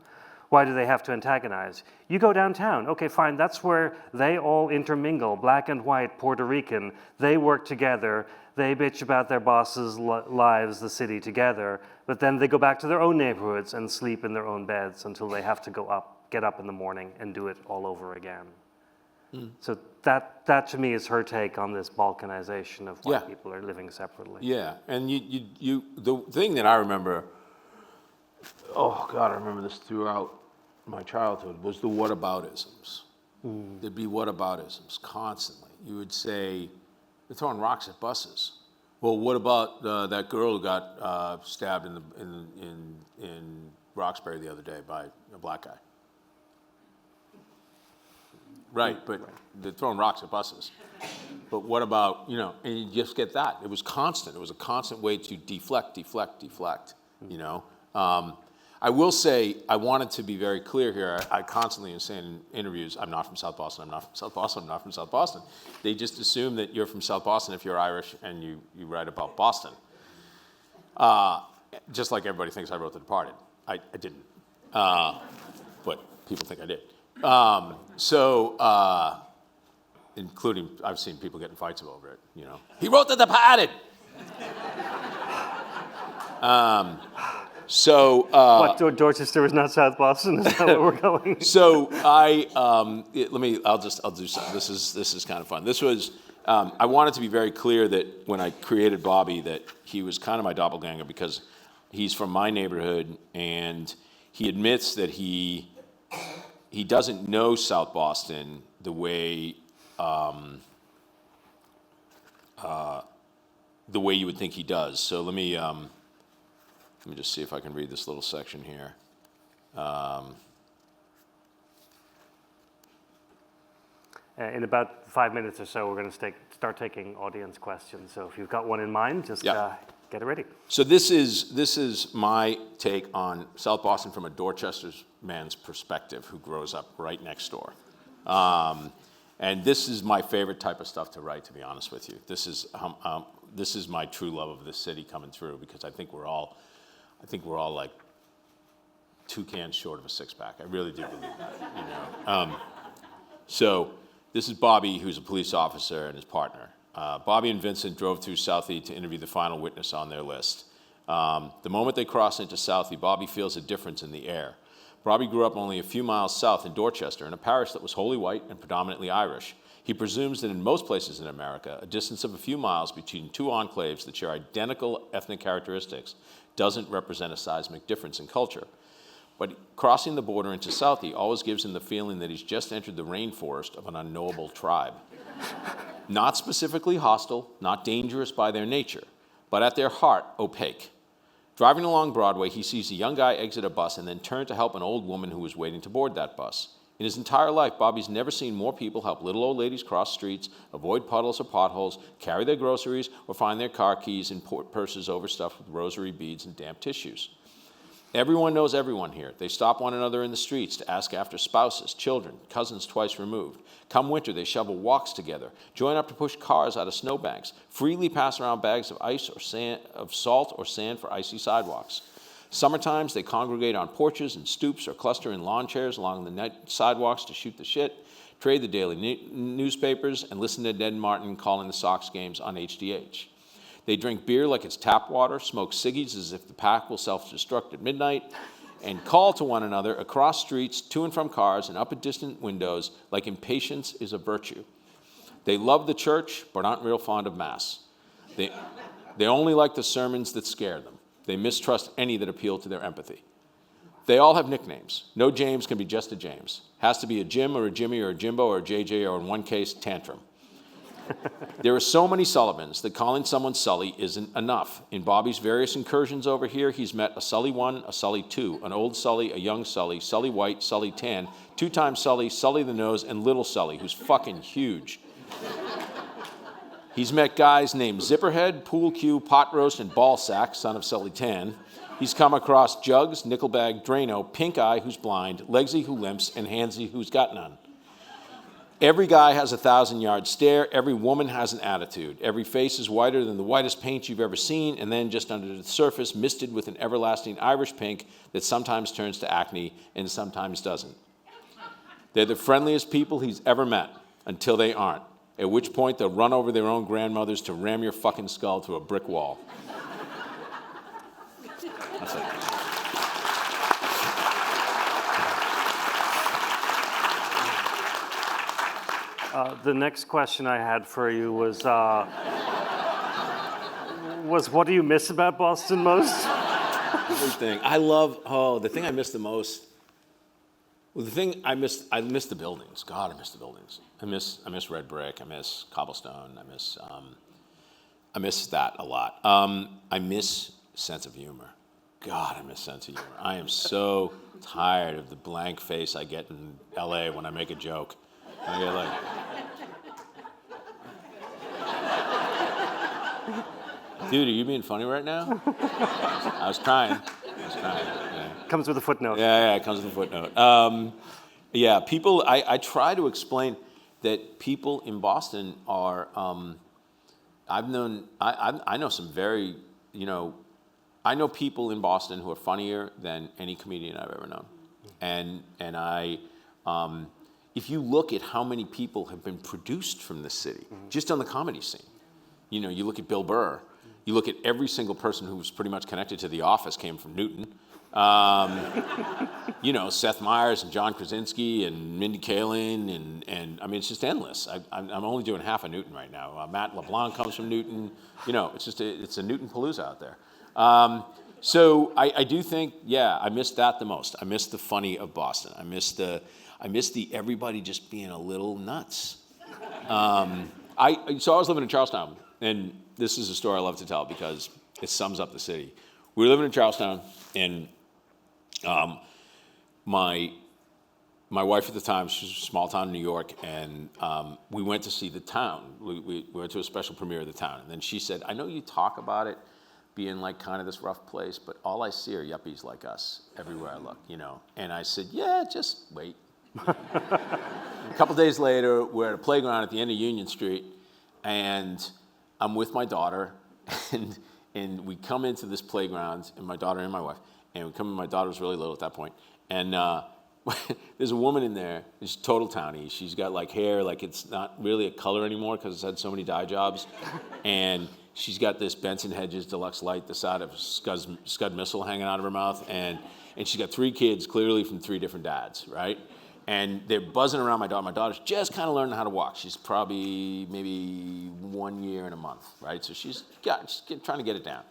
Why do they have to antagonize? You go downtown. Okay, fine, that's where they all intermingle, black and white, Puerto Rican. They work together. They bitch about their bosses' lives, the city together, but then they go back to their own neighborhoods and sleep in their own beds until they have to get up in the morning and do it all over again. So that to me is her take on this balkanization of why people are living separately. Yeah, and the thing that I remember, oh God, I remember this throughout my childhood, was the whataboutisms. There'd be whataboutisms constantly. You would say, they're throwing rocks at buses. Well, what about that girl who got stabbed in Roxbury the other day by a black guy? Right, but they're throwing rocks at buses. But what about, and you just get that. It was constant. It was a constant way to deflect, I will say, I wanted to be very clear here. I constantly am saying in interviews, I'm not from South Boston, I'm not from South Boston, I'm not from South Boston. They just assume that you're from South Boston if you're Irish and you write about Boston. Just like everybody thinks I wrote The Departed. I didn't. But people think I did. Including, I've seen people get in fights over it, you know. He wrote The Departed! What, Dorchester is not South Boston? Is that where we're going? So I'll do something. This is kind of fun. This was, I wanted to be very clear that when I created Bobby, that he was kind of my doppelganger because he's from my neighborhood and he admits that he doesn't know South Boston the way you would think he does. So let me just see if I can read this little section here. In about 5 minutes or so, we're going to start taking audience questions. So if you've got one in mind, just get it ready. So this is my take on South Boston from a Dorchester man's perspective who grows up right next door. And this is my favorite type of stuff to write, to be honest with you. This is my true love of this city coming through because I think we're all like 2 cans short of a 6-pack. I really do believe that, you know. So this is Bobby, who's a police officer, and his partner. Bobby and Vincent drove through Southie to interview the final witness on their list. The moment they cross into Southie, Bobby feels a difference in the air. Bobby grew up only a few miles south in Dorchester, in a parish that was wholly white and predominantly Irish. He presumes that in most places in America, a distance of a few miles between 2 enclaves that share identical ethnic characteristics doesn't represent a seismic difference in culture. But crossing the border into Southie always gives him the feeling that he's just entered the rainforest of an unknowable tribe. Not specifically hostile, not dangerous by their nature, but at their heart, opaque. Driving along Broadway, he sees a young guy exit a bus and then turn to help an old woman who was waiting to board that bus. In his entire life, Bobby's never seen more people help little old ladies cross streets, avoid puddles or potholes, carry their groceries, or find their car keys and purses overstuffed with rosary beads and damp tissues. Everyone knows everyone here. They stop one another in the streets to ask after spouses, children, cousins twice removed. Come winter, they shovel walks together, join up to push cars out of snowbanks, freely pass around bags of ice or sand, of salt or sand for icy sidewalks. Summertimes, they congregate on porches and stoops or cluster in lawn chairs along the night sidewalks to shoot the shit, trade the daily newspapers, and listen to Ned Martin calling the Sox games on HDH. They drink beer like it's tap water, smoke ciggies as if the pack will self-destruct at midnight, and call to one another across streets, to and from cars, and up at distant windows like impatience is a virtue. They love the church, but aren't real fond of Mass. They only like the sermons that scare them. They mistrust any that appeal to their empathy. They all have nicknames. No James can be just a James. Has to be a Jim or a Jimmy or a Jimbo or a JJ or in one case, Tantrum. There are so many Sullivans that calling someone Sully isn't enough. In Bobby's various incursions over here, he's met a Sully 1, a Sully 2, an old Sully, a young Sully, Sully White, Sully Tan, 2-time Sully, Sully the Nose, and Little Sully, who's fucking huge. He's met guys named Zipperhead, Pool Cue, Pot Roast, and Ballsack, son of Sully Tan. He's come across Jugs, Nickelbag, Drano, Pink Eye, who's blind, Legsy, who limps, and Hansy, who's got none. Every guy has a 1,000-yard stare. Every woman has an attitude. Every face is whiter than the whitest paint you've ever seen, and then just under the surface, misted with an everlasting Irish pink that sometimes turns to acne and sometimes doesn't. They're the friendliest people he's ever met, until they aren't, at which point they'll run over their own grandmothers to ram your fucking skull through a brick wall. That's it. The next question I had for you was what do you miss about Boston most? Everything. The thing I miss the most. Well, the thing I miss the buildings. God, I miss the buildings. I miss red brick. I miss cobblestone. I miss that a lot. I miss sense of humor. God, I miss sense of humor. I am so tired of the blank face I get in LA when I make a joke. I get like, dude, are you being funny right now? I was trying. Yeah. Comes with a footnote. Yeah, it comes with a footnote. People, I try to explain that people in Boston are, I know some very, I know people in Boston who are funnier than any comedian I've ever known. And I If you look at how many people have been produced from this city, just on the comedy scene, you know, you look at Bill Burr, you look at every single person who was pretty much connected to The Office came from Newton. You know, Seth Meyers and John Krasinski and Mindy Kaling, and I mean, it's just endless. I'm only doing half of Newton right now. Matt LeBlanc comes from Newton. You know, it's a Newton palooza out there. So I do think, yeah, I miss that the most. I miss the funny of Boston. I miss the everybody just being a little nuts. So I was living in Charlestown, and this is a story I love to tell because it sums up the city. We were living in Charlestown, and my wife at the time, she was a small town in New York, and we went to see the town. We went to a special premiere of the town, and then she said, "I know you talk about it being like kind of this rough place, but all I see are yuppies like us everywhere I look, you know." And I said, "Yeah, just wait." A couple days later, we're at a playground at the end of Union Street, and I'm with my daughter, and we come into this playground, and my daughter and my wife, and we come in, my daughter was really little at that point, and there's a woman in there, she's total townie, she's got like hair, like it's not really a color anymore because it's had so many dye jobs, and she's got this Benson Hedges Deluxe Light, the side of Scud missile hanging out of her mouth, and she's got 3 kids, clearly from 3 different dads, right? And they're buzzing around my daughter. My daughter's just kind of learning how to walk. She's probably maybe 1 year and a month, right? So she's trying to get it down.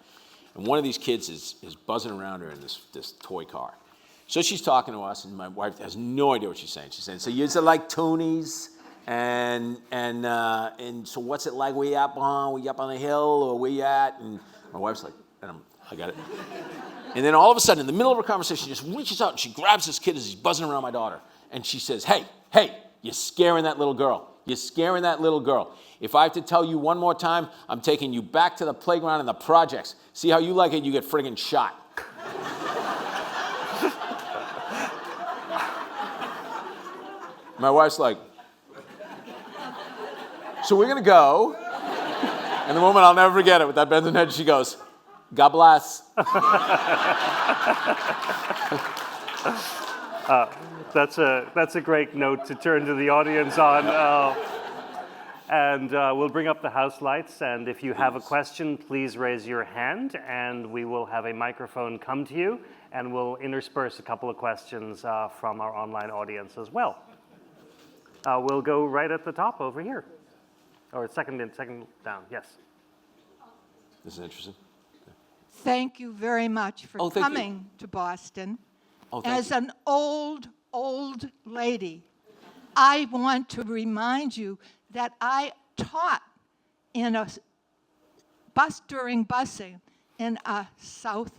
And one of these kids is buzzing around her in this toy car. So she's talking to us, and my wife has no idea what she's saying. She's saying, "So you like toonies? And so what's it like? Where you up on? Were you up on the hill, or where you at?" And my wife's like, I got it. And then all of a sudden, in the middle of her conversation, she just reaches out and she grabs this kid as he's buzzing around my daughter. And she says, hey, you're scaring that little girl. You're scaring that little girl. If I have to tell you one more time, I'm taking you back to the playground in the projects. See how you like it? You get friggin' shot. My wife's like, "So we're going to go." And the woman, I'll never forget it, with that Benson head, she goes, "God bless." That's a great note to turn to the audience on. And we'll bring up the house lights, and if you have a question, please raise your hand, and we will have a microphone come to you, and we'll intersperse a couple of questions from our online audience as well. We'll go right at the top over here. Or second down, yes. This is interesting. Thank you very much for coming to Boston. As an old lady, I want to remind you that I taught in a bus during busing in a South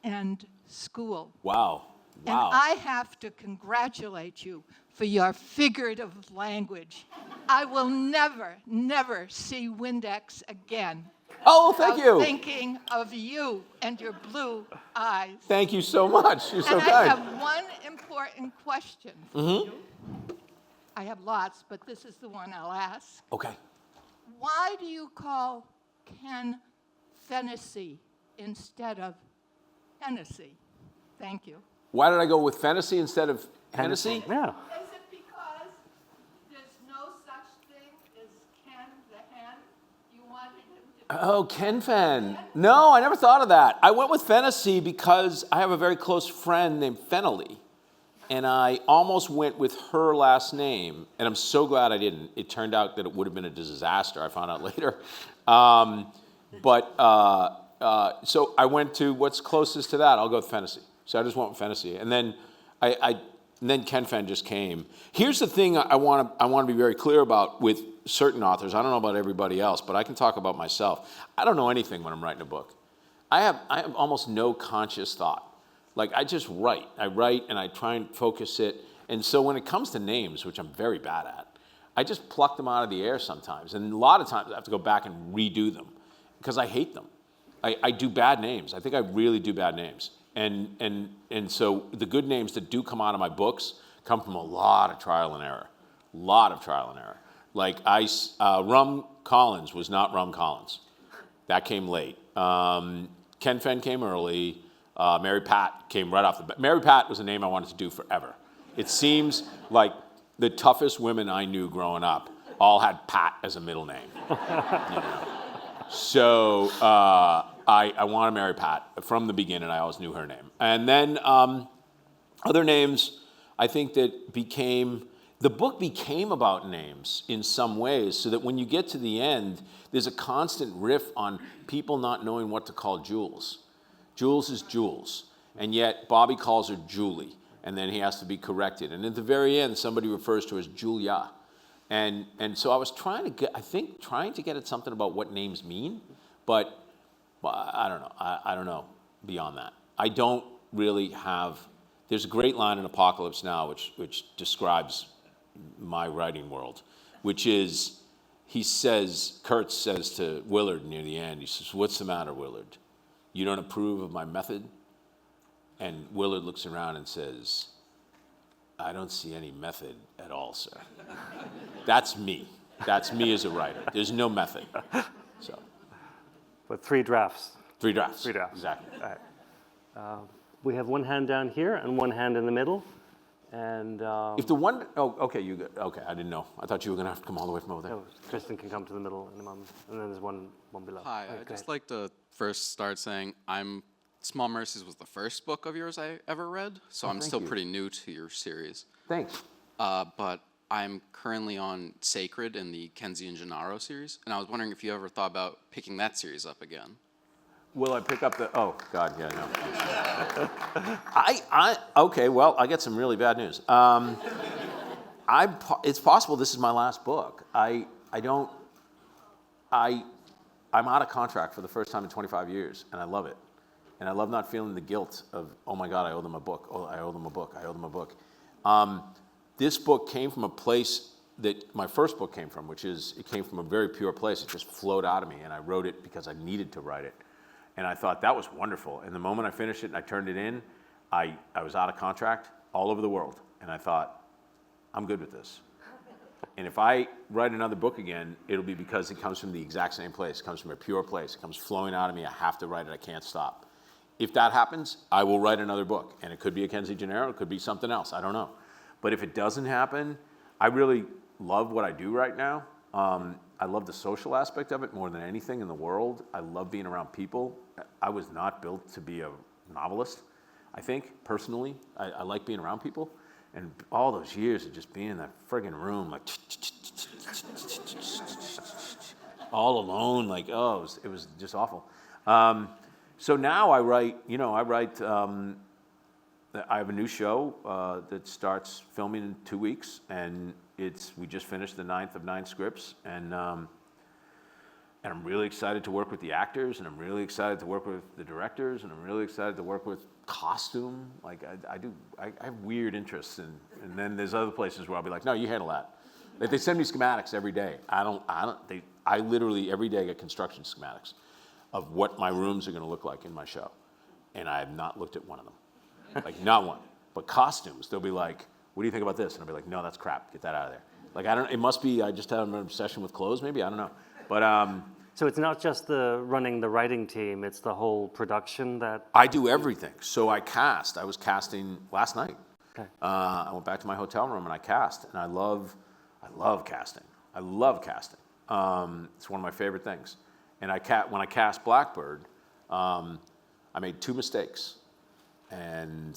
End school. Wow. And I have to congratulate you for your figurative language. I will never see Windex again. Oh, thank you. Thinking of you and your blue eyes. Thank you so much. You're so and kind. I have one important question for you. I have lots, but this is the one I'll ask. Okay. Why do you call Ken Fennessy instead of Hennessy? Thank you. Why did I go with Fennessy instead of Hennessy? Yeah. Is it because there's no such thing as Ken the hen? You wanted him to... Oh, Ken Fen. No, I never thought of that. I went with Fennessy because I have a very close friend named Fennelly. And I almost went with her last name, and I'm so glad I didn't. It turned out that it would have been a disaster, I found out later. So I went to what's closest to that. I'll go with Fennessy. So I just went with Fennessy. And then then Ken Fen just came. Here's the thing I want to be very clear about with certain authors. I don't know about everybody else, but I can talk about myself. I don't know anything when I'm writing a book. I have almost no conscious thought. Like, I just write. I write and I try and focus it. And so when it comes to names, which I'm very bad at, I just pluck them out of the air sometimes. And a lot of times I have to go back and redo them because I hate them. I do bad names. I think I really do bad names. And so the good names that do come out of my books come from a lot of trial and error. A lot of trial and error. Like Rum Collins was not Rum Collins. That came late. Ken Fen came early. Mary Pat came right off the bat. Mary Pat was a name I wanted to do forever. It seems like the toughest women I knew growing up all had Pat as a middle name. You know? So I want to marry Pat. From the beginning, I always knew her name. And then other names, I think that the book became about names in some ways, so that when you get to the end, there's a constant riff on people not knowing what to call Jules. Jules is Jules, and yet Bobby calls her Julie, and then he has to be corrected. And at the very end, somebody refers to her as Julia. And so I was trying to get at something about what names mean, but I don't know. I don't know beyond that. I don't really have. There's a great line in Apocalypse Now which describes my writing world, which is, Kurt says to Willard near the end, he says, "What's the matter, Willard? You don't approve of my method?" And Willard looks around and says, "I don't see any method at all, sir." That's me. That's me as a writer. There's no method. So. But 3 drafts. 3 drafts. 3 drafts. Exactly. All right. We have one hand down here and one hand in the middle. And if the one, okay, I didn't know. I thought you were going to have to come all the way from over there. no, Kristen can come to the middle in a moment. And then there's one below. Hi, All right, I'd go just ahead. like to first start saying Small Mercies was the first book of yours I ever read, so I'm thank still you. pretty new to your series. Thanks. But I'm currently on Sacred in the Kenzie and Gennaro series, and I was wondering if you ever thought about picking that series up again. Will I pick up the, oh, God, yeah, no. Okay, well, I get some really bad news. It's possible this is my last book. I'm out of contract for the first time in 25 years, and I love it. And I love not feeling the guilt of, oh my God, I owe them a book. Oh, I owe them a book. I owe them a book. This book came from a place that my first book came from, which is, it came from a very pure place. It just flowed out of me, and I wrote it because I needed to write it. And I thought that was wonderful. And the moment I finished it and I turned it in, I was out of contract all over the world. And I thought, I'm good with this. And if I write another book again, it'll be because it comes from the exact same place. It comes from a pure place. It comes flowing out of me. I have to write it. I can't stop. If that happens, I will write another book. And it could be a Kenzie Gennaro. It could be something else. I don't know. But if it doesn't happen, I really love what I do right now. I love the social aspect of it more than anything in the world. I love being around people. I was not built to be a novelist, I think, personally. I like being around people. And all those years of just being in that friggin' room, like, all alone, like, oh, it was just awful. So now I write, I have a new show that starts filming in 2 weeks, and we just finished the 9th of 9 scripts, and I'm really excited to work with the actors, and I'm really excited to work with the directors, and I'm really excited to work with costume. Like I have weird interests, and then there's other places where I'll be like, no, you handle that. Like they send me schematics every day. I literally every day get construction schematics of what my rooms are going to look like in my show, and I have not looked at one of them, like not one. But costumes, they'll be like, what do you think about this? And I'll be like, no, that's crap. Get that out of there. Like it must be I just have an obsession with clothes, maybe, I don't know. But so it's not just the running the writing team, it's the whole production that... I do everything. So I cast. I was casting last night. Okay. I went back to my hotel room and I cast, and I love casting. I love casting. It's one of my favorite things. And when I cast Blackbird, I made 2 mistakes in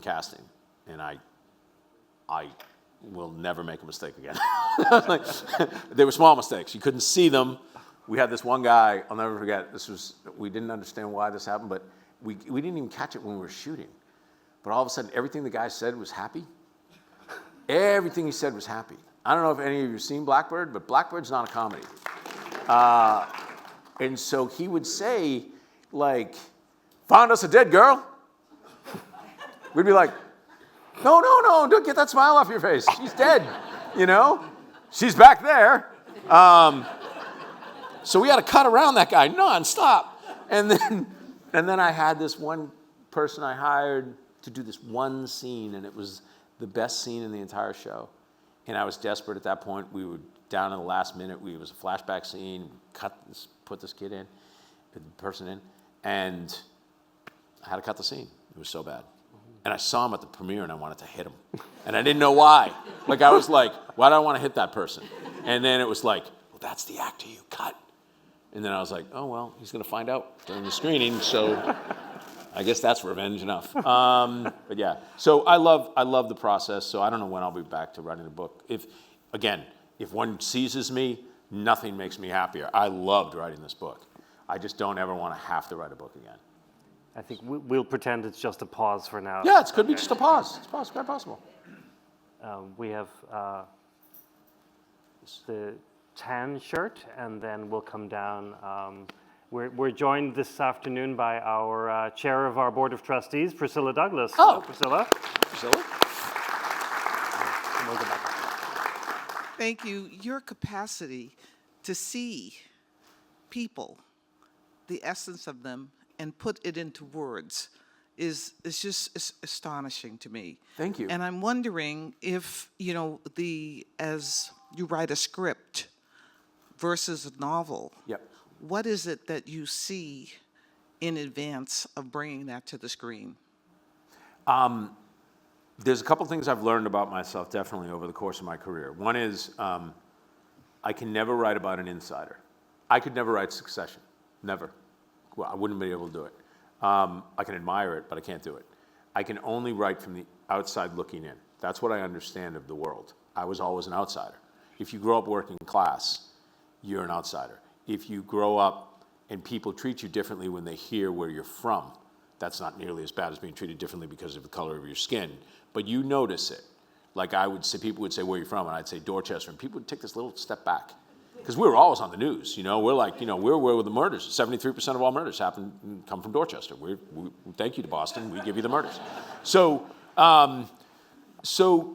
casting, and I will never make a mistake again. Like, they were small mistakes. You couldn't see them. We had this one guy, I'll never forget, we didn't understand why this happened, but we didn't even catch it when we were shooting. But all of a sudden, everything the guy said was happy. Everything he said was happy. I don't know if any of you have seen Blackbird, but Blackbird's not a comedy. And so he would say, like, found us a dead girl. We'd be like, no, don't get that smile off your face. She's dead, She's back there. So we had to cut around that guy nonstop. And then I had this one person I hired to do this one scene, and it was the best scene in the entire show. And I was desperate at that point. We were down to the last minute. It was a flashback scene. Put this kid in, the person in, and I had to cut the scene. It was so bad. And I saw him at the premiere, and I wanted to hit him. And I didn't know why. Like, I was like, why do I want to hit that person? And then it was like, well, that's the actor you cut. And then I was like, oh, well, he's going to find out during the screening, so I guess that's revenge enough. But yeah, so I love the process, so I don't know when I'll be back to writing a book. If one seizes me, nothing makes me happier. I loved writing this book. I just don't ever want to have to write a book again. I think we'll pretend it's just a pause for now. Yeah, it could be just a pause. It's quite possible. We have the tan shirt, and then we'll come down. We're joined this afternoon by our chair of our board of trustees, Priscilla Douglas. Oh. Hello, Priscilla. Priscilla? And we'll go back. Thank you. Your capacity to see people, the essence of them, and put it into words is just astonishing to me. Thank you. And I'm wondering if, as you write a script versus a novel, Yep. what is it that you see in advance of bringing that to the screen? There's a couple things I've learned about myself definitely over the course of my career. One is I can never write about an insider. I could never write Succession. Never. Well, I wouldn't be able to do it. I can admire it, but I can't do it. I can only write from the outside looking in. That's what I understand of the world. I was always an outsider. If you grow up working class, you're an outsider. If you grow up and people treat you differently when they hear where you're from, that's not nearly as bad as being treated differently because of the color of your skin, but you notice it. Like I would say, people would say, where are you from? And I'd say Dorchester, and people would take this little step back. Because we were always on the news, we're like, we're where the murders, 73% of all murders come from Dorchester. We thank you to Boston, we give you the murders. So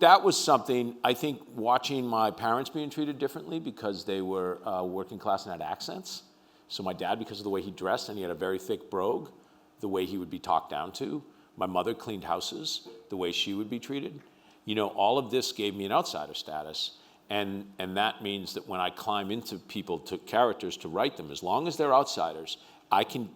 that was something, I think, watching my parents being treated differently because they were working class and had accents. So my dad, because of the way he dressed, and he had a very thick brogue, the way he would be talked down to. My mother cleaned houses, the way she would be treated. All of this gave me an outsider status. And that means that when I climb into characters to write them, as long as they're outsiders, I can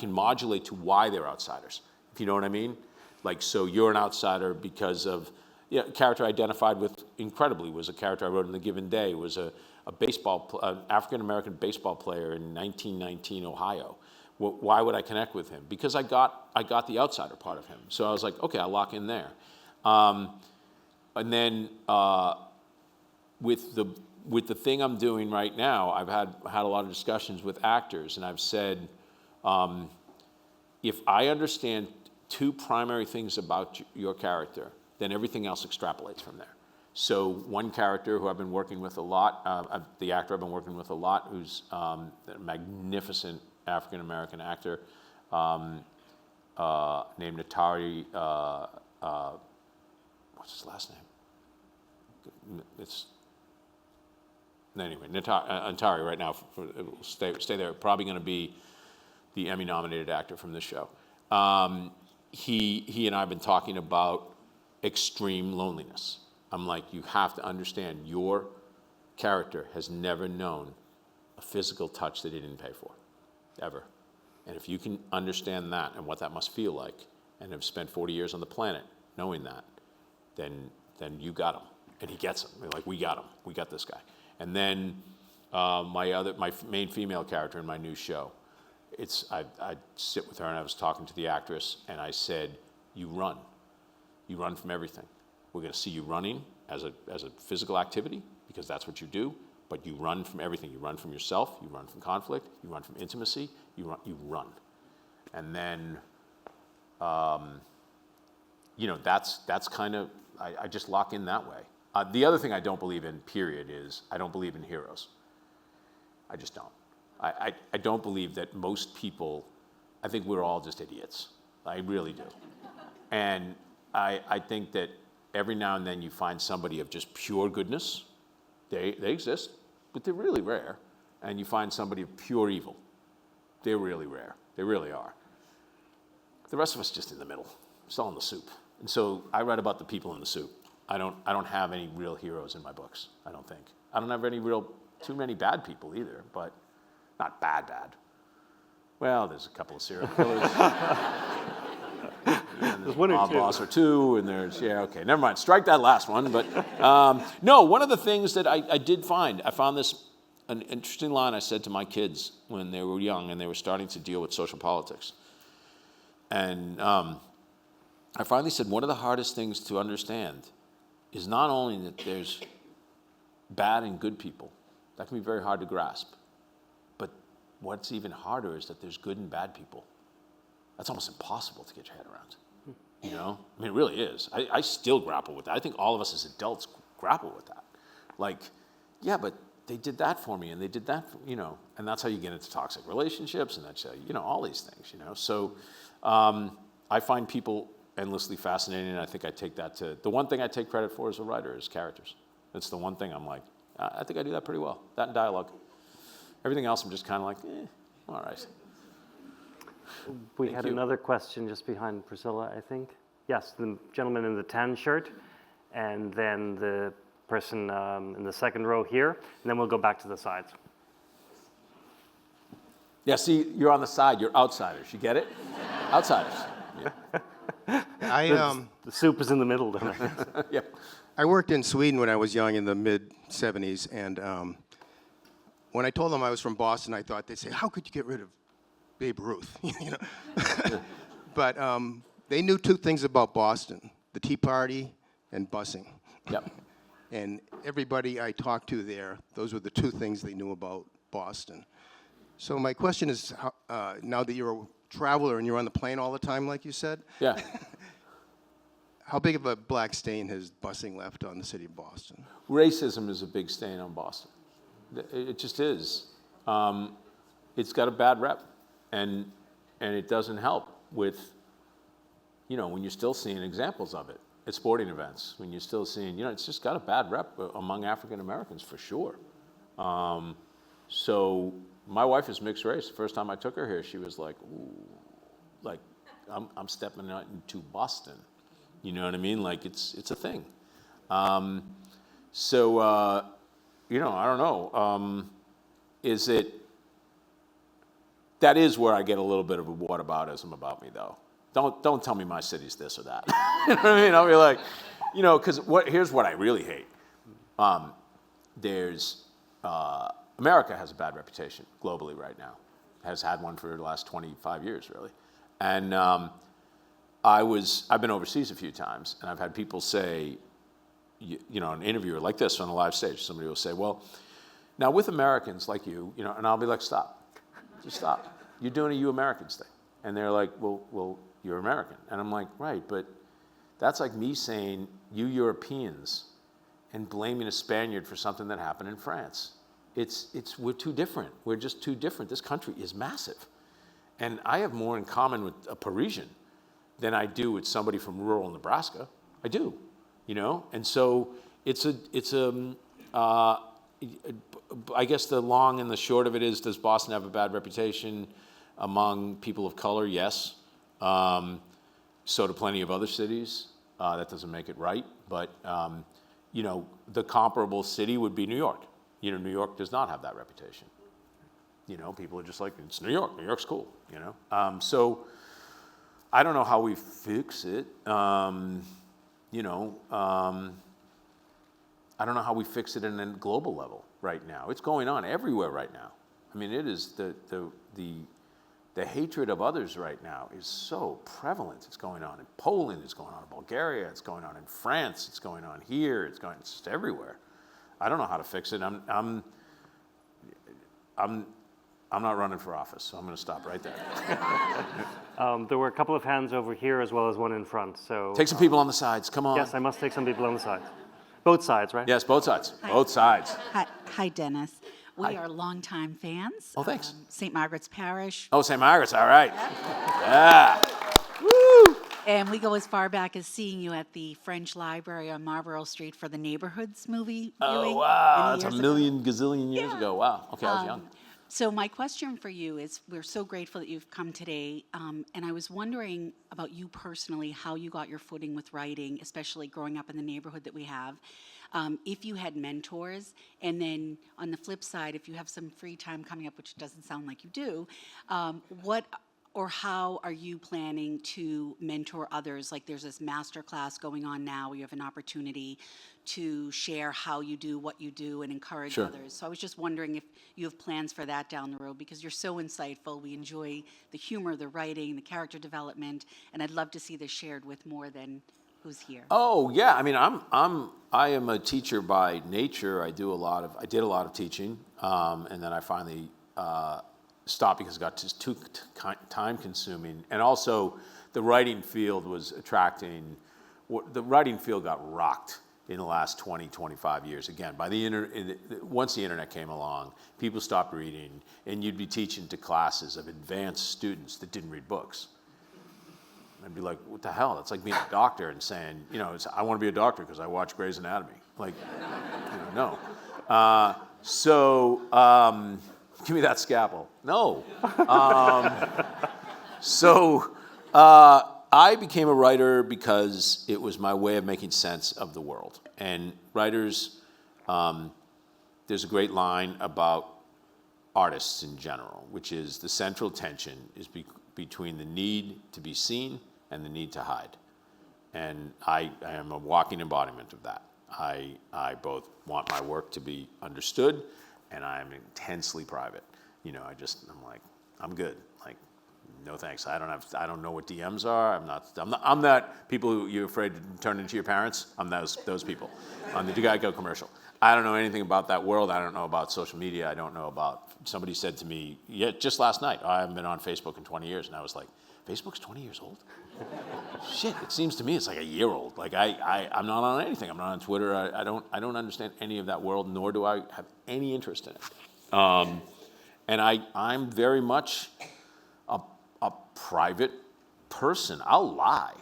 modulate to why they're outsiders, if you know what I mean? Like, so you're an outsider because of, a character I identified with incredibly was a character I wrote in The Given Day, was an African-American baseball player in 1919 Ohio. Why would I connect with him? Because I got the outsider part of him. So I was like, okay, I'll lock in there. And then, with the thing I'm doing right now, I've had a lot of discussions with actors, and I've said, if I understand two primary things about your character, then everything else extrapolates from there. So one character who I've been working with a lot, the actor I've been working with a lot, who's a magnificent African-American actor named Natari, what's his last name? Anyway, Antari right now, stay there, probably going to be the Emmy-nominated actor from this show. He and I have been talking about extreme loneliness. I'm like, you have to understand, your character has never known a physical touch that he didn't pay for, ever. And if you can understand that and what that must feel like, and have spent 40 years on the planet knowing that, then you got him. And he gets him. Like, we got him. We got this guy. And then my main female character in my new show, I sit with her, and I was talking to the actress, and I said, you run. You run from everything. We're going to see you running as a physical activity, because that's what you do, but you run from everything. You run from yourself, you run from conflict, you run from intimacy, you run. And then, that's kind of, I just lock in that way. The other thing I don't believe in, period, is I don't believe in heroes. I just don't. I don't believe that most people, I think we're all just idiots. I really do. And I think that every now and then you find somebody of just pure goodness. They exist, but they're really rare. And you find somebody of pure evil. They're really rare. They really are. The rest of us just in the middle. It's all in the soup. And so I write about the people in the soup. I don't have any real heroes in my books, I don't think. I don't have too many bad people either, but not bad. Well, there's a couple of serial killers. And there's one or mob two. boss or two, and there's, yeah, okay, never mind, strike that last one. But no, one of the things that I did find, I found this, an interesting line I said to my kids when they were young and they were starting to deal with social politics. And I finally said, one of the hardest things to understand is not only that there's bad and good people. That can be very hard to grasp. But what's even harder is that there's good and bad people. That's almost impossible to get your head around. You know? I mean, it really is. I still grapple with that. I think all of us as adults grapple with that. Like, yeah, but they did that for me, and they did that, you know, and that's how you get into toxic relationships, and that's how, you know, all these things, you know. So I find people endlessly fascinating, and I think I take that to, the one thing I take credit for as a writer is characters. That's the one thing I'm like, I think I do that pretty well, that and dialogue. Everything else I'm just kind of like, all right. We had another question just behind Priscilla, I think. Yes, the gentleman in the tan shirt, and then the person in the second row here, and then we'll go back to the sides. Yeah, see, you're on the side, you're outsiders, you get it? Outsiders. Yeah. The soup is in the middle, don't I? Yeah. I worked in Sweden when I was young in the mid-'70s, and when I told them I was from Boston, I thought they'd say, how could you get rid of Babe Ruth? You know? But they knew two things about Boston, the Tea Party and busing. Yep. And everybody I talked to there, those were the two things they knew about Boston. So my question is, now that you're a traveler and you're on the plane all the time, like you said, Yeah. how big of a black stain has busing left on the city of Boston? Racism is a big stain on Boston. It just is. It's got a bad rep, and it doesn't help with, you know, when you're still seeing examples of it at sporting events, when you're still seeing, you know, it's just got a bad rep among African Americans for sure. So my wife is mixed race. The first time I took her here, she was like, ooh, like I'm stepping out into Boston. You know what I mean? Like it's a thing. So you know, I don't know. Is it? That is where I get a little bit of a whataboutism about me, though. Don't tell me my city's this or that. You know what I mean? I'll be like, you know, because here's what I really hate. America has a bad reputation globally right now. Has had one for the last 25 years, really. And I've been overseas a few times, and I've had people say, you know, an interviewer like this on a live stage, somebody will say, well, now with Americans like you know, and I'll be like, stop, just stop. You're doing a you Americans thing. And they're like, well, you're American. And I'm like, right, but that's like me saying you Europeans and blaming a Spaniard for something that happened in France. We're too different. We're just too different. This country is massive. And I have more in common with a Parisian than I do with somebody from rural Nebraska. I do, you know? And so I guess the long and the short of it is, does Boston have a bad reputation among people of color? Yes. So do plenty of other cities. That doesn't make it right. But, you know, the comparable city would be New York. You know, New York does not have that reputation. You know, people are just like, it's New York. New York's cool, you know? So I don't know how we fix it. You know, I don't know how we fix it in a global level right now. It's going on everywhere right now. I mean, it is the hatred of others right now is so prevalent. It's going on in Poland, it's going on in Bulgaria, it's going on in France, it's going on here, it's just everywhere. I don't know how to fix it. I'm not running for office, so I'm going to stop right there. There were a couple of hands over here as well as one in front. So take some people on the sides. Come on. Yes, I must take some people on the sides. Both sides, right? Yes, both sides. Hi. Both sides. Hi, Dennis. We Hi. are longtime fans. Oh, thanks. St. Margaret's Parish. Oh, St. Margaret's. All right. Yeah. Woo. And we go as far back as seeing you at the French Library on Marlborough Street for the Neighborhoods movie Oh, viewing wow. many That's a years million gazillion years Yeah. ago. Wow. Okay, I was young. So my question for you is, we're so grateful that you've come today, and I was wondering about you personally, how you got your footing with writing, especially growing up in the neighborhood that we have. If you had mentors, and then on the flip side, if you have some free time coming up, which doesn't sound like you do, what or how are you planning to mentor others? Like there's this master class going on now where you have an opportunity to share how you do what you do and encourage Sure. others. So I was just wondering if you have plans for that down the road, because you're so insightful. We enjoy the humor, the writing, the character development, and I'd love to see this shared with more than who's here. Oh yeah, I mean, I am a teacher by nature. I did a lot of teaching, and then I finally stopped because it got just too time consuming, and also the writing field was attracting. The writing field got rocked in the last 20, 25 years. Again, by once the internet came along, people stopped reading, and you'd be teaching to classes of advanced students that didn't read books. I'd be like, what the hell? That's like being a doctor and saying, I want to be a doctor because I watch Grey's Anatomy. Like, no. Give me that scalpel. No. I became a writer because it was my way of making sense of the world. And writers, there's a great line about artists in general, which is the central tension is between the need to be seen and the need to hide. And I am a walking embodiment of that. I both want my work to be understood, and I'm intensely private. I'm like, I'm good. Like, no thanks. I don't know what DMs are. I'm that people who you're afraid to turn into your parents. I'm those people on the Geico commercial. I don't know anything about that world. I don't know about social media. I don't know about, somebody said to me, just last night, I haven't been on Facebook in 20 years. And I was like, Facebook's 20 years old? Shit, it seems to me it's like a year old. Like I'm not on anything. I'm not on Twitter. I don't understand any of that world, nor do I have any interest in it. And I'm very much a private person. I'll lie.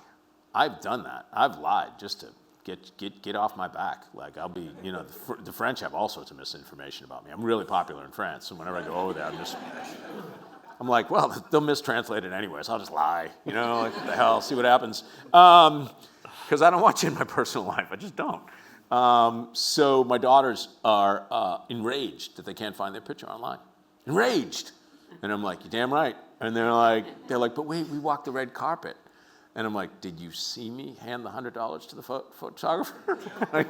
I've done that. I've lied just to get off my back. Like I'll be, the French have all sorts of misinformation about me. I'm really popular in France, and whenever I go over there, I'm like, well, they'll mistranslate it anyway, so I'll just lie. Like what the hell? See what happens. Because I don't watch it in my personal life. I just don't. So my daughters are enraged that they can't find their picture online. Enraged. And I'm like, you're damn right. And they're like, but wait, we walked the red carpet. And I'm like, did you see me hand the $100 to the photographer? I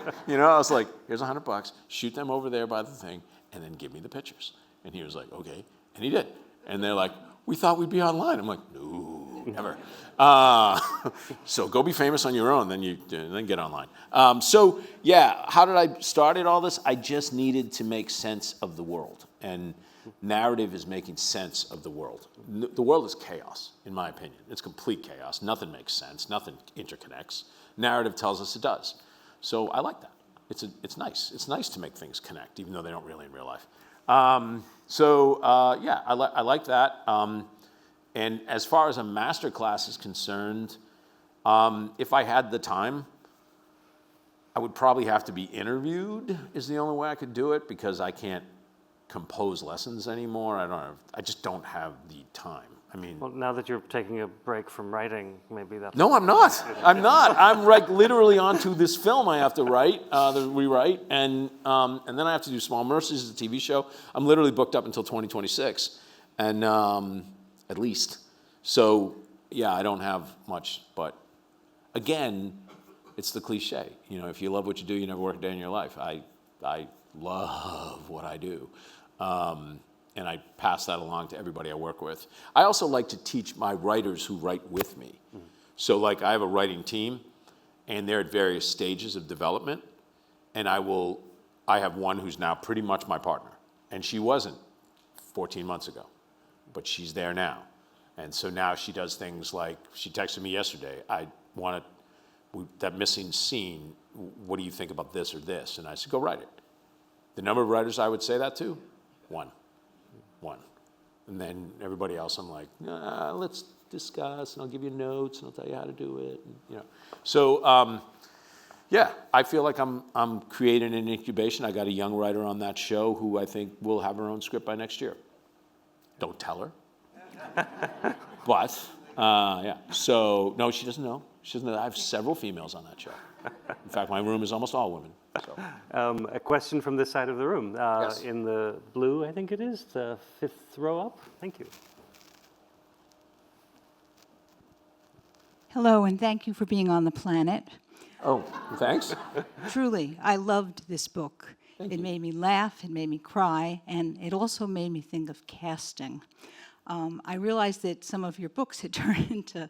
was like, here's $100, shoot them over there by the thing, and then give me the pictures. And he was like, okay. And he did. And they're like, we thought we'd be online. I'm like, no, never. So go be famous on your own, then get online. How did I start all this? I just needed to make sense of the world. And narrative is making sense of the world. The world is chaos, in my opinion. It's complete chaos. Nothing makes sense. Nothing interconnects. Narrative tells us it does. So I like that. It's nice. It's nice to make things connect, even though they don't really in real life. I like that. And as far as a master class is concerned, if I had the time, I would probably have to be interviewed is the only way I could do it, because I can't compose lessons anymore. I just don't have the time. Well, now that you're taking a break from writing, maybe that's... No, I'm not. I'm like literally onto this film I have to write, rewrite, and then I have to do Small Mercies as a TV show. I'm literally booked up until 2026, and at least. So yeah, I don't have much, but again, it's the cliche. If you love what you do, you never work a day in your life. I love what I do. And I pass that along to everybody I work with. I also like to teach my writers who write with me. Mm-hmm. So like I have a writing team, and they're at various stages of development, and I have one who's now pretty much my partner, and she wasn't 14 months ago, but she's there now. And so now she does things like, she texted me yesterday, that missing scene, what do you think about this or this? And I said, go write it. The number of writers I would say that to? One. And then everybody else, I'm like, let's discuss, and I'll give you notes, and I'll tell you how to do it. So I feel like I'm creating an incubation. I got a young writer on that show who I think will have her own script by next year. Don't tell her. But so no, she doesn't know. She doesn't know. I have several females on that show. In fact, my room is almost all women. So. A question from this side of the room. Yes. In the blue, I think it is, the fifth row up. Thank you. Hello, and thank you for being on the planet. Oh, thanks. Truly, I loved this book. It made me laugh, it made me cry, and it also made me think of casting. I realized that some of your books had turned into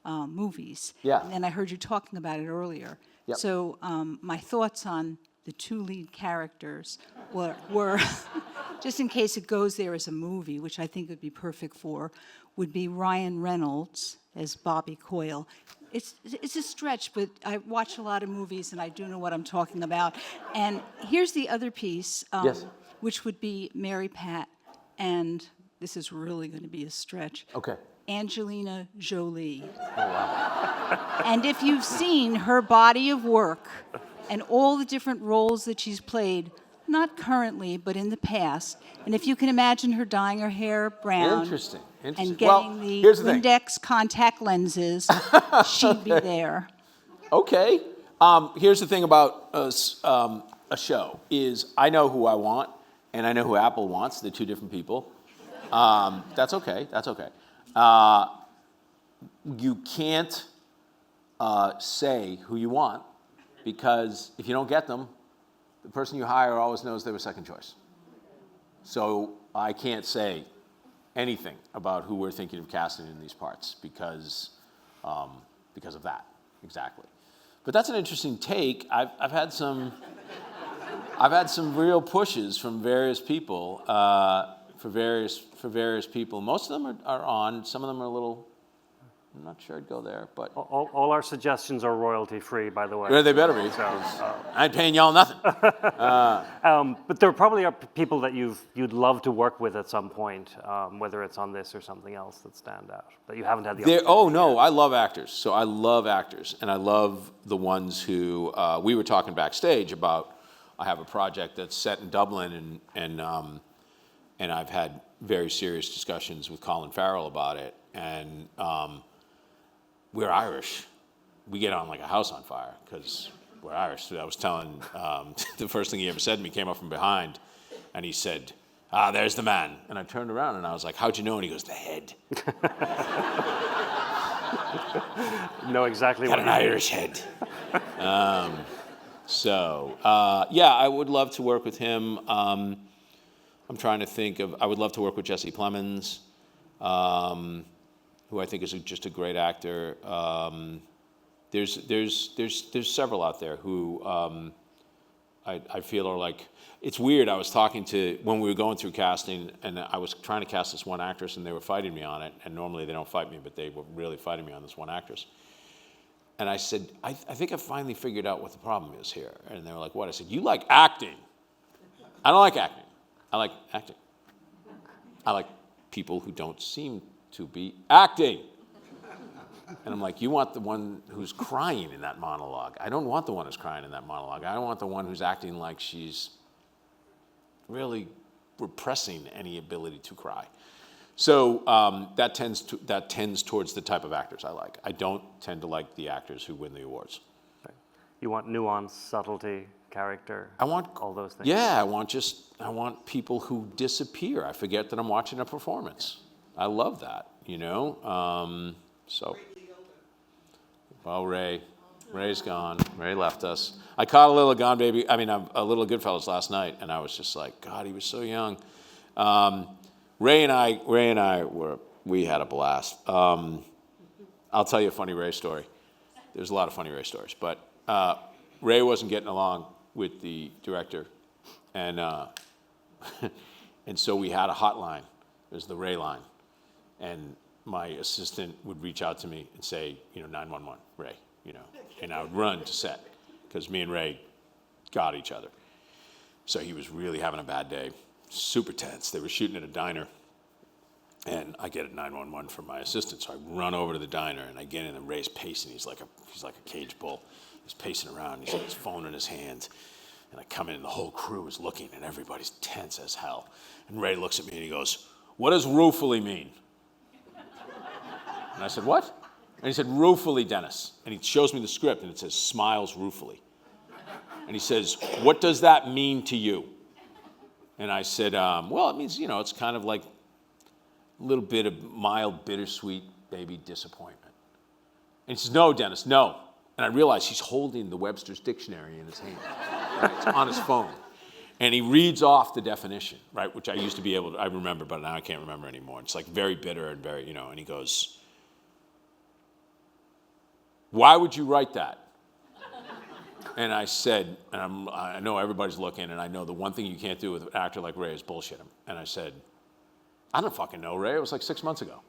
movies. Yeah. And then I heard you talking about it earlier. Yep. So my thoughts on the two lead characters were just in case it goes there as a movie, which I think would be perfect for, would be Ryan Reynolds as Bobby Coyle. It's a stretch, but I watch a lot of movies and I do know what I'm talking about. And here's the other piece, Yes. which would be Mary Pat, and this is really going to be a stretch. Okay. Angelina Jolie. Oh, wow. And if you've seen her body of work and all the different roles that she's played, not currently, but in the past, and if you can imagine her dyeing her hair brown Interesting. and Well, getting the here's the thing. Windex contact lenses, she'd be there. Okay. Here's the thing about a show is I know who I want and I know who Apple wants. They're two different people. That's okay. That's okay. You can't say who you want because if you don't get them, the person you hire always knows they were second choice. So I can't say anything about who we're thinking of casting in these parts because of that, exactly. But that's an interesting take. I've had some real pushes from various people for various people. Most of them are on. Some of them are a little. I'm not sure I'd go there, but All our suggestions are royalty free, by the way. yeah, they better be. I ain't paying y'all nothing. But there probably are people that you'd love to work with at some point, whether it's on this or something else that stand out, that you haven't had the opportunity. Oh no, I love actors. So I love actors, and I love the ones who we were talking backstage about. I have a project that's set in Dublin, and I've had very serious discussions with Colin Farrell about it, and we're Irish. We get on like a house on fire because we're Irish. So I was telling the first thing he ever said to me came up from behind, and he said, there's the man. And I turned around and I was like, how'd you know? And he goes, the head. Know exactly Got what an Irish head. Yeah, I would love to work with him. I'm trying to think of, I would love to work with Jesse Plemons, who I think is just a great actor. There's several out there who I feel are like, it's weird. I was talking to, when we were going through casting, and I was trying to cast this one actress, and they were fighting me on it. And normally they don't fight me, but they were really fighting me on this one actress. And I said, I think I finally figured out what the problem is here. And they were like, what? I said, you like acting. I don't like acting. I like acting. I like people who don't seem to be acting. And I'm like, you want the one who's crying in that monologue. I don't want the one who's crying in that monologue. I don't want the one who's acting like she's really repressing any ability to cry. So that tends towards the type of actors I like. I don't tend to like the actors who win the awards. You want nuance, subtlety, character. I want all those things. Yeah, I want people who disappear. I forget that I'm watching a performance. I love that, you know. Well, Ray's gone. Ray left us. I caught a little Goodfellas last night, and I was just like, God, he was so young. Ray and I we had a blast. I'll tell you a funny Ray story. There's a lot of funny Ray stories, but Ray wasn't getting along with the director, and and so we had a hotline. It was the Ray line, and my assistant would reach out to me and say, 911, Ray, and I would run to set because me and Ray got each other. So he was really having a bad day, super tense. They were shooting at a diner, and I get a 911 from my assistant. So I run over to the diner, and I get in, and Ray's pacing. He's like a cage bull. He's pacing around. He's got his phone in his hand. And I come in, and the whole crew is looking, and everybody's tense as hell. And Ray looks at me, and he goes, what does ruefully mean? And I said, what? And he said, ruefully, Dennis. And he shows me the script, and it says, smiles ruefully. And he says, what does that mean to you? And I said, well, it means, it's kind of like a little bit of mild, bittersweet baby disappointment. And he says, no, Dennis, no. And I realize he's holding the Webster's Dictionary in his hand. Right? It's on his phone. And he reads off the definition, right, which I used to be able to, I remember, but now I can't remember anymore. It's like very bitter and very, and he goes, why would you write that? And I said, and I know everybody's looking, and I know the one thing you can't do with an actor like Ray is bullshit him. And I said, I don't fucking know, Ray. It was like 6 months ago.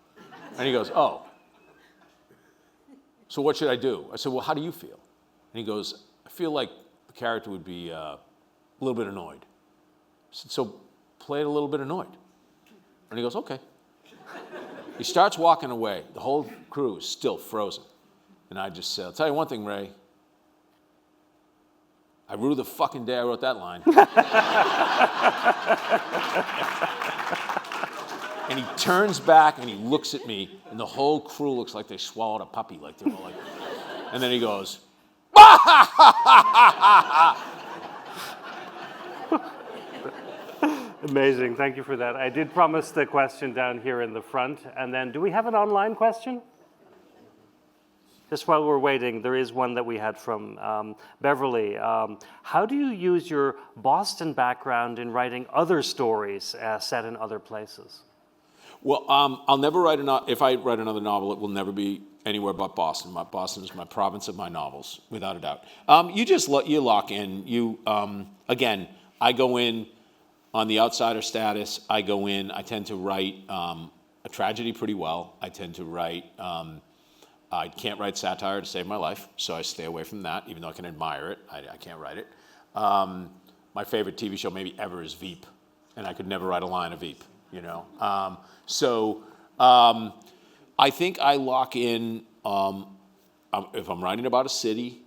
And he goes, oh. So what should I do? I said, well, how do you feel? And he goes, I feel like the character would be a little bit annoyed. I said, so play it a little bit annoyed. And he goes, okay. He starts walking away. The whole crew is still frozen. And I just said, I'll tell you one thing, Ray. I rue the fucking day I wrote that line. And he turns back and he looks at me, and the whole crew looks like they swallowed a puppy, like they're all like. And then he goes, Amazing. Thank you for that. I did promise the question down here in the front. And then, do we have an online question? Just while we're waiting, there is one that we had from Beverly. How do you use your Boston background in writing other stories set in other places? well, I'll never write if I write another novel, it will never be anywhere but Boston. Boston is my province of my novels, without a doubt. You lock in. Again, I go in on the outsider status. I tend to write a tragedy pretty well. I tend to write, I can't write satire to save my life, so I stay away from that, even though I can admire it. I can't write it. My favorite TV show maybe ever is Veep, and I could never write a line of Veep, I think I lock in if I'm writing about a city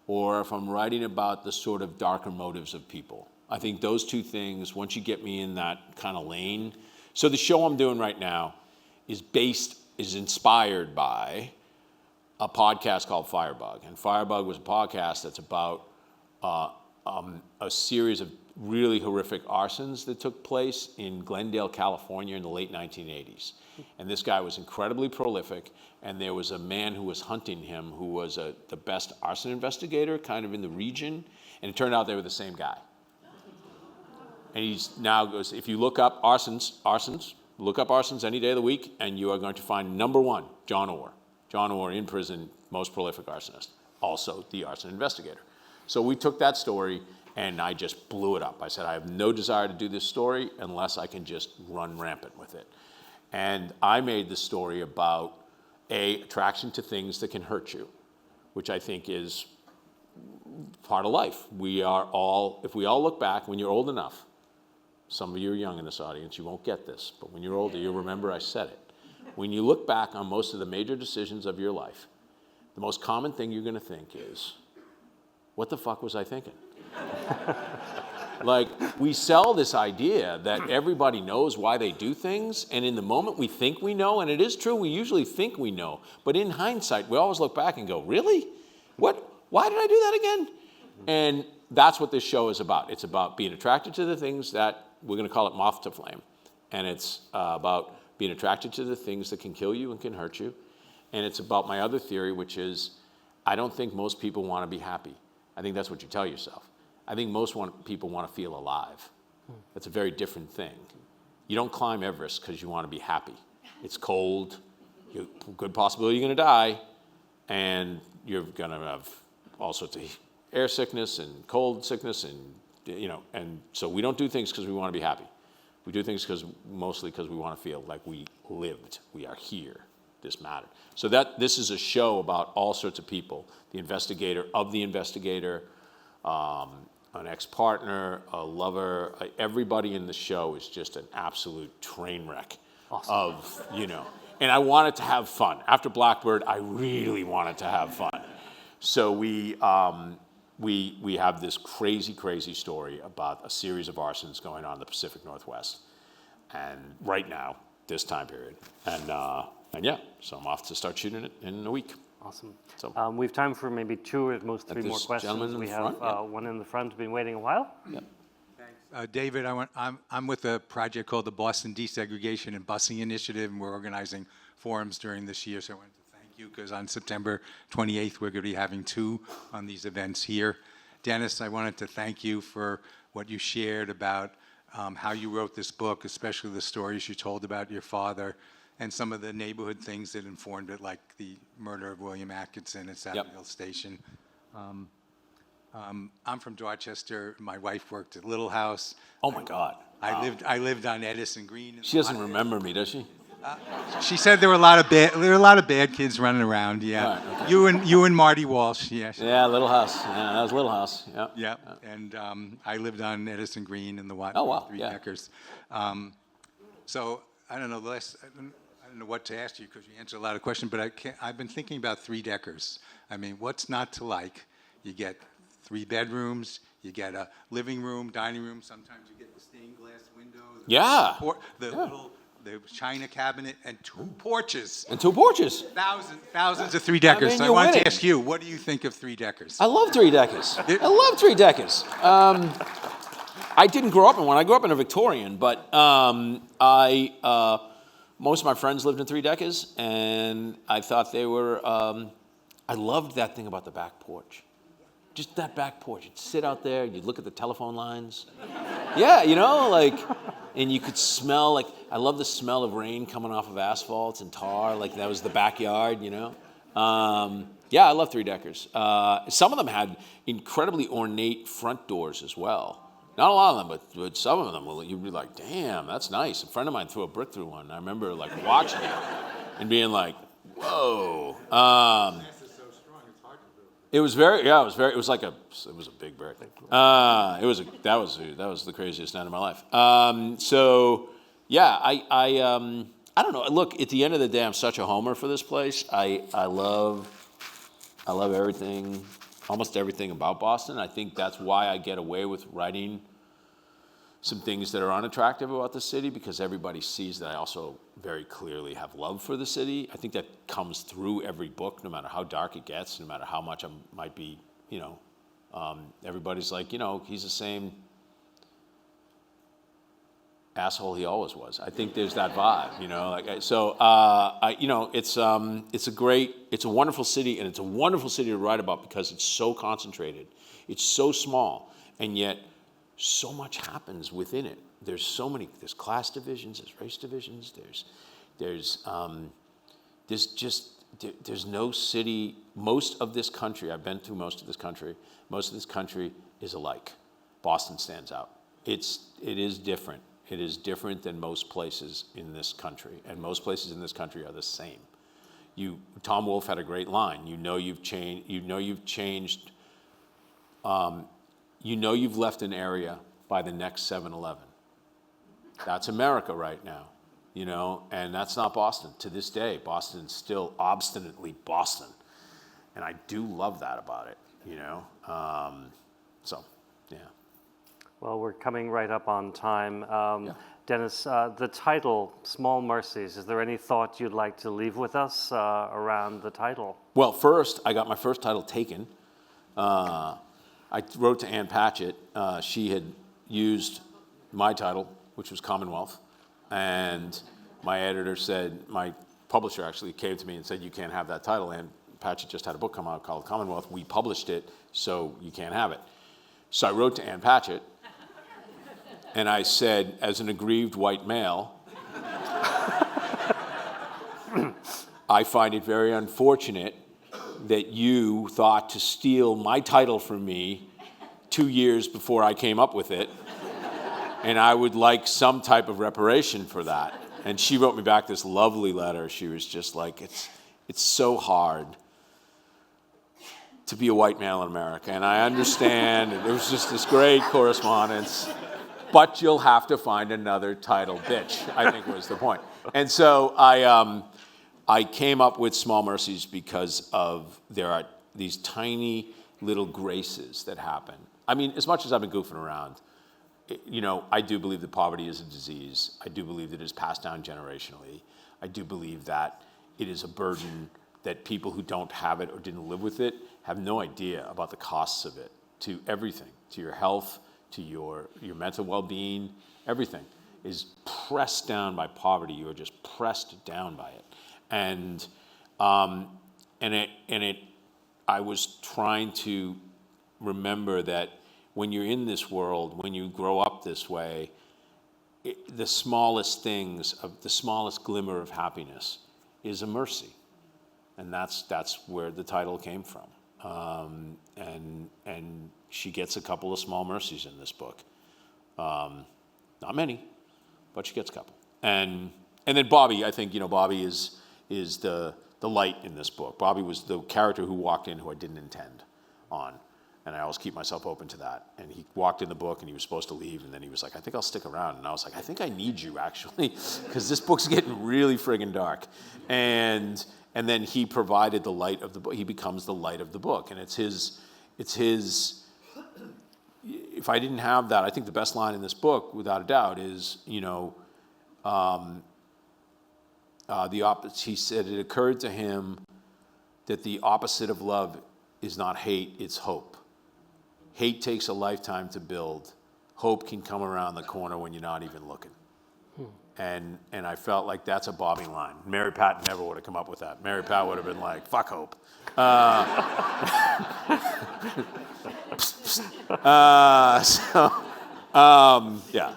or if I'm writing about the sort of darker motives of people. I think those two things, once you get me in that kind of lane. So the show I'm doing right now is inspired by a podcast called Firebug. And Firebug was a podcast that's about a series of really horrific arsons that took place in Glendale, California in the late 1980s. And this guy was incredibly prolific, and there was a man who was hunting him who was the best arson investigator kind of in the region, and it turned out they were the same guy. And he's now goes, if you look up arsons, look up arsons any day of the week, and you are going to find number one, John Orr. John Orr in prison, most prolific arsonist, also the arson investigator. So we took that story and I just blew it up. I said, I have no desire to do this story unless I can just run rampant with it. And I made the story about attraction to things that can hurt you, which I think is part of life. If we all look back, when you're old enough, some of you are young in this audience, you won't get this, but when you're older, you'll remember I said it. When you look back on most of the major decisions of your life, the most common thing you're going to think is, what the fuck was I thinking? Like, we sell this idea that everybody knows why they do things, and in the moment we think we know, and it is true, we usually think we know, but in hindsight, we always look back and go, really? Why did I do that again? And that's what this show is about. It's about being attracted to the things that, we're going to call it moth to flame, and it's about being attracted to the things that can kill you and can hurt you, and it's about my other theory, which is, I don't think most people want to be happy. I think that's what you tell yourself. I think most people want to feel alive. That's a very different thing. You don't climb Everest because you want to be happy. It's cold, good possibility you're going to die, and you're going to have all sorts of air sickness and cold sickness, and so we don't do things because we want to be happy. We do things mostly because we want to feel like we lived, we are here, this mattered. So this is a show about all sorts of people, the investigator of the investigator, an ex-partner, a lover. Everybody in the show is just an absolute train wreck. Awesome. And I wanted to have fun. After Blackbird, I really wanted to have fun. So we have this crazy, crazy story about a series of arsons going on in the Pacific Northwest. And right now, this time period. And yeah, so I'm off to start shooting it in a week. Awesome. So we have time for maybe two or at most three more questions. We have one in the front, been waiting a while. Yep. Thanks. David, I'm with a project called the Boston Desegregation and Busing Initiative, and we're organizing forums during this year, so I wanted to thank you, because on September 28th, we're going to be having 2 on these events here. Dennis, I wanted to thank you for what you shared about how you wrote this book, especially the stories you told about your father and some of the neighborhood things that informed it, like the murder of William Atkinson at Savile Station. I'm from Dorchester. My wife worked at Little House. Oh my God. I lived on Edison Green. She doesn't remember me, does she? She said there were a lot of bad kids running around. Yeah, Right, okay. you and Marty Walsh. Yeah. Yeah, Little House. Yeah, that was Little House. Yeah. Yeah, and I lived on Edison Green in the Oh, wow, 3 yeah. deckers. So I don't know. I don't know what to ask you because you answered a lot of questions. But I've been thinking about 3 deckers. I mean, what's not to like? You get 3 bedrooms. You get a living room, dining room. Sometimes you get the stained glass window. Yeah. The china cabinet and 2 porches. And 2 porches. Thousands of 3 deckers. I mean, So I you're wanted winning. to ask you, what do you think of 3 deckers? I love 3 deckers. I love 3 deckers. I didn't grow up in one. I grew up in a Victorian, but most of my friends lived in 3 deckers, and I thought they were. I loved that thing about the back porch. Just that back porch. You'd sit out there, you'd look at the telephone lines. Yeah, and you could smell, I love the smell of rain coming off of asphalt and tar, that was the backyard, Yeah, I love 3 deckers. Some of them had incredibly ornate front doors as well. Not a lot of them, but some of them, you'd be like, damn, that's nice. A friend of mine threw a brick through one. I remember, watching it and being like, whoa. It was very, yeah, it was a big brick. That was the craziest night of my life. Yeah, I don't know. Look, at the end of the day, I'm such a homer for this place. I love everything, almost everything about Boston. I think that's why I get away with writing some things that are unattractive about the city, because everybody sees that I also very clearly have love for the city. I think that comes through every book, no matter how dark it gets, no matter how much I might be, everybody's like, he's the same asshole he always was. I think there's that vibe, it's a wonderful city, and it's a wonderful city to write about because it's so concentrated. It's so small, and yet so much happens within it. There's class divisions, there's race divisions, there's no city. Most of this country, I've been through most of this country is alike. Boston stands out. It is different. It is different than most places in this country, and most places in this country are the same. Tom Wolfe had a great line. You've changed. You've left an area by the next 7-Eleven. That's America right now, and that's not Boston. To this day, Boston's still obstinately Boston, and I do love that about it, So, yeah. Well, we're coming right up on time. Dennis, the title, Small Mercies, is there any thought you'd like to leave with us around the title? Well, first, I got my first title taken. I wrote to Ann Patchett. She had used my title, which was Commonwealth, and my publisher actually came to me and said, you can't have that title. Ann Patchett just had a book come out called Commonwealth. We published it, so you can't have it. So I wrote to Ann Patchett, and I said, as an aggrieved white male, I find it very unfortunate that you thought to steal my title from me 2 years before I came up with it, and I would like some type of reparation for that. And she wrote me back this lovely letter. She was just like, it's so hard to be a white male in America, and I understand. And it was just this great correspondence, but you'll have to find another title, bitch, I think was the point. And so I came up with Small Mercies because there are these tiny little graces that happen. I mean, as much as I've been goofing around, I do believe that poverty is a disease. I do believe that it is passed down generationally. I do believe that it is a burden that people who don't have it or didn't live with it have no idea about the costs of it to everything, to your health, to your mental well-being. Everything is pressed down by poverty. You are just pressed down by it. And I was trying to remember that when you're in this world, when you grow up this way, the smallest things, the smallest glimmer of happiness is a mercy. And that's where the title came from. And she gets a couple of small mercies in this book. Not many, but she gets a couple. And then Bobby, I think, Bobby is the light in this book. Bobby was the character who walked in who I didn't intend on. And I always keep myself open to that. And he walked in the book and he was supposed to leave. And then he was like, I think I'll stick around. And I was like, I think I need you, actually, because this book's getting really friggin' dark. And then he provided the light of the book. He becomes the light of the book. And it's his, if I didn't have that, I think the best line in this book, without a doubt, is, the opposite. He said it occurred to him that the opposite of love is not hate, it's hope. Hate takes a lifetime to build. Hope can come around the corner when you're not even looking. And I felt like that's a Bobby line. Mary Pat never would have come up with that. Mary Pat would have been like, fuck hope.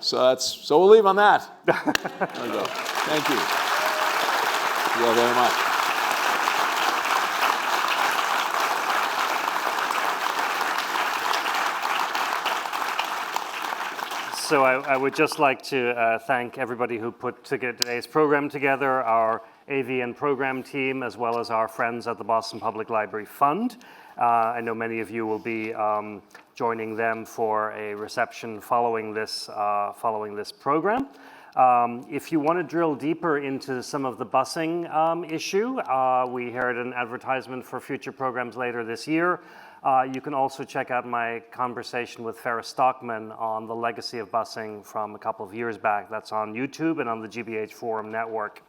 So we'll leave on that. There we go. Thank you. Thank you all very much. So I would just like to thank everybody who put today's program together, our AVN program team, as well as our friends at the Boston Public Library Fund. I know many of you will be joining them for a reception following this program. If you want to drill deeper into some of the busing issue, we heard an advertisement for future programs later this year. You can also check out my conversation with Ferris Stockman on the legacy of busing from a couple of years back. That's on YouTube and on the GBH Forum Network.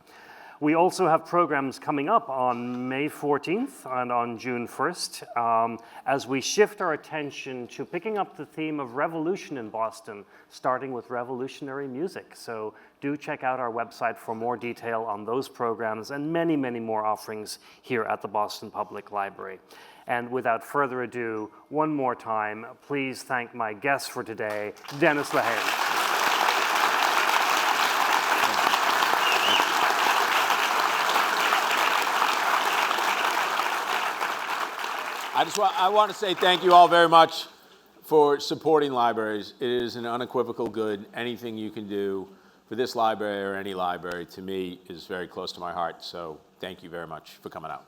We also have programs coming up on May 14th and on June 1st as we shift our attention to picking up the theme of revolution in Boston, starting with revolutionary music. So do check out our website for more detail on those programs and many, many more offerings here at the Boston Public Library. And without further ado, one more time, please thank my guest for today, Dennis Lehane. I want to say thank you all very much for supporting libraries. It is an unequivocal good. Anything you can do for this library or any library, to me, is very close to my heart. So thank you very much for coming out.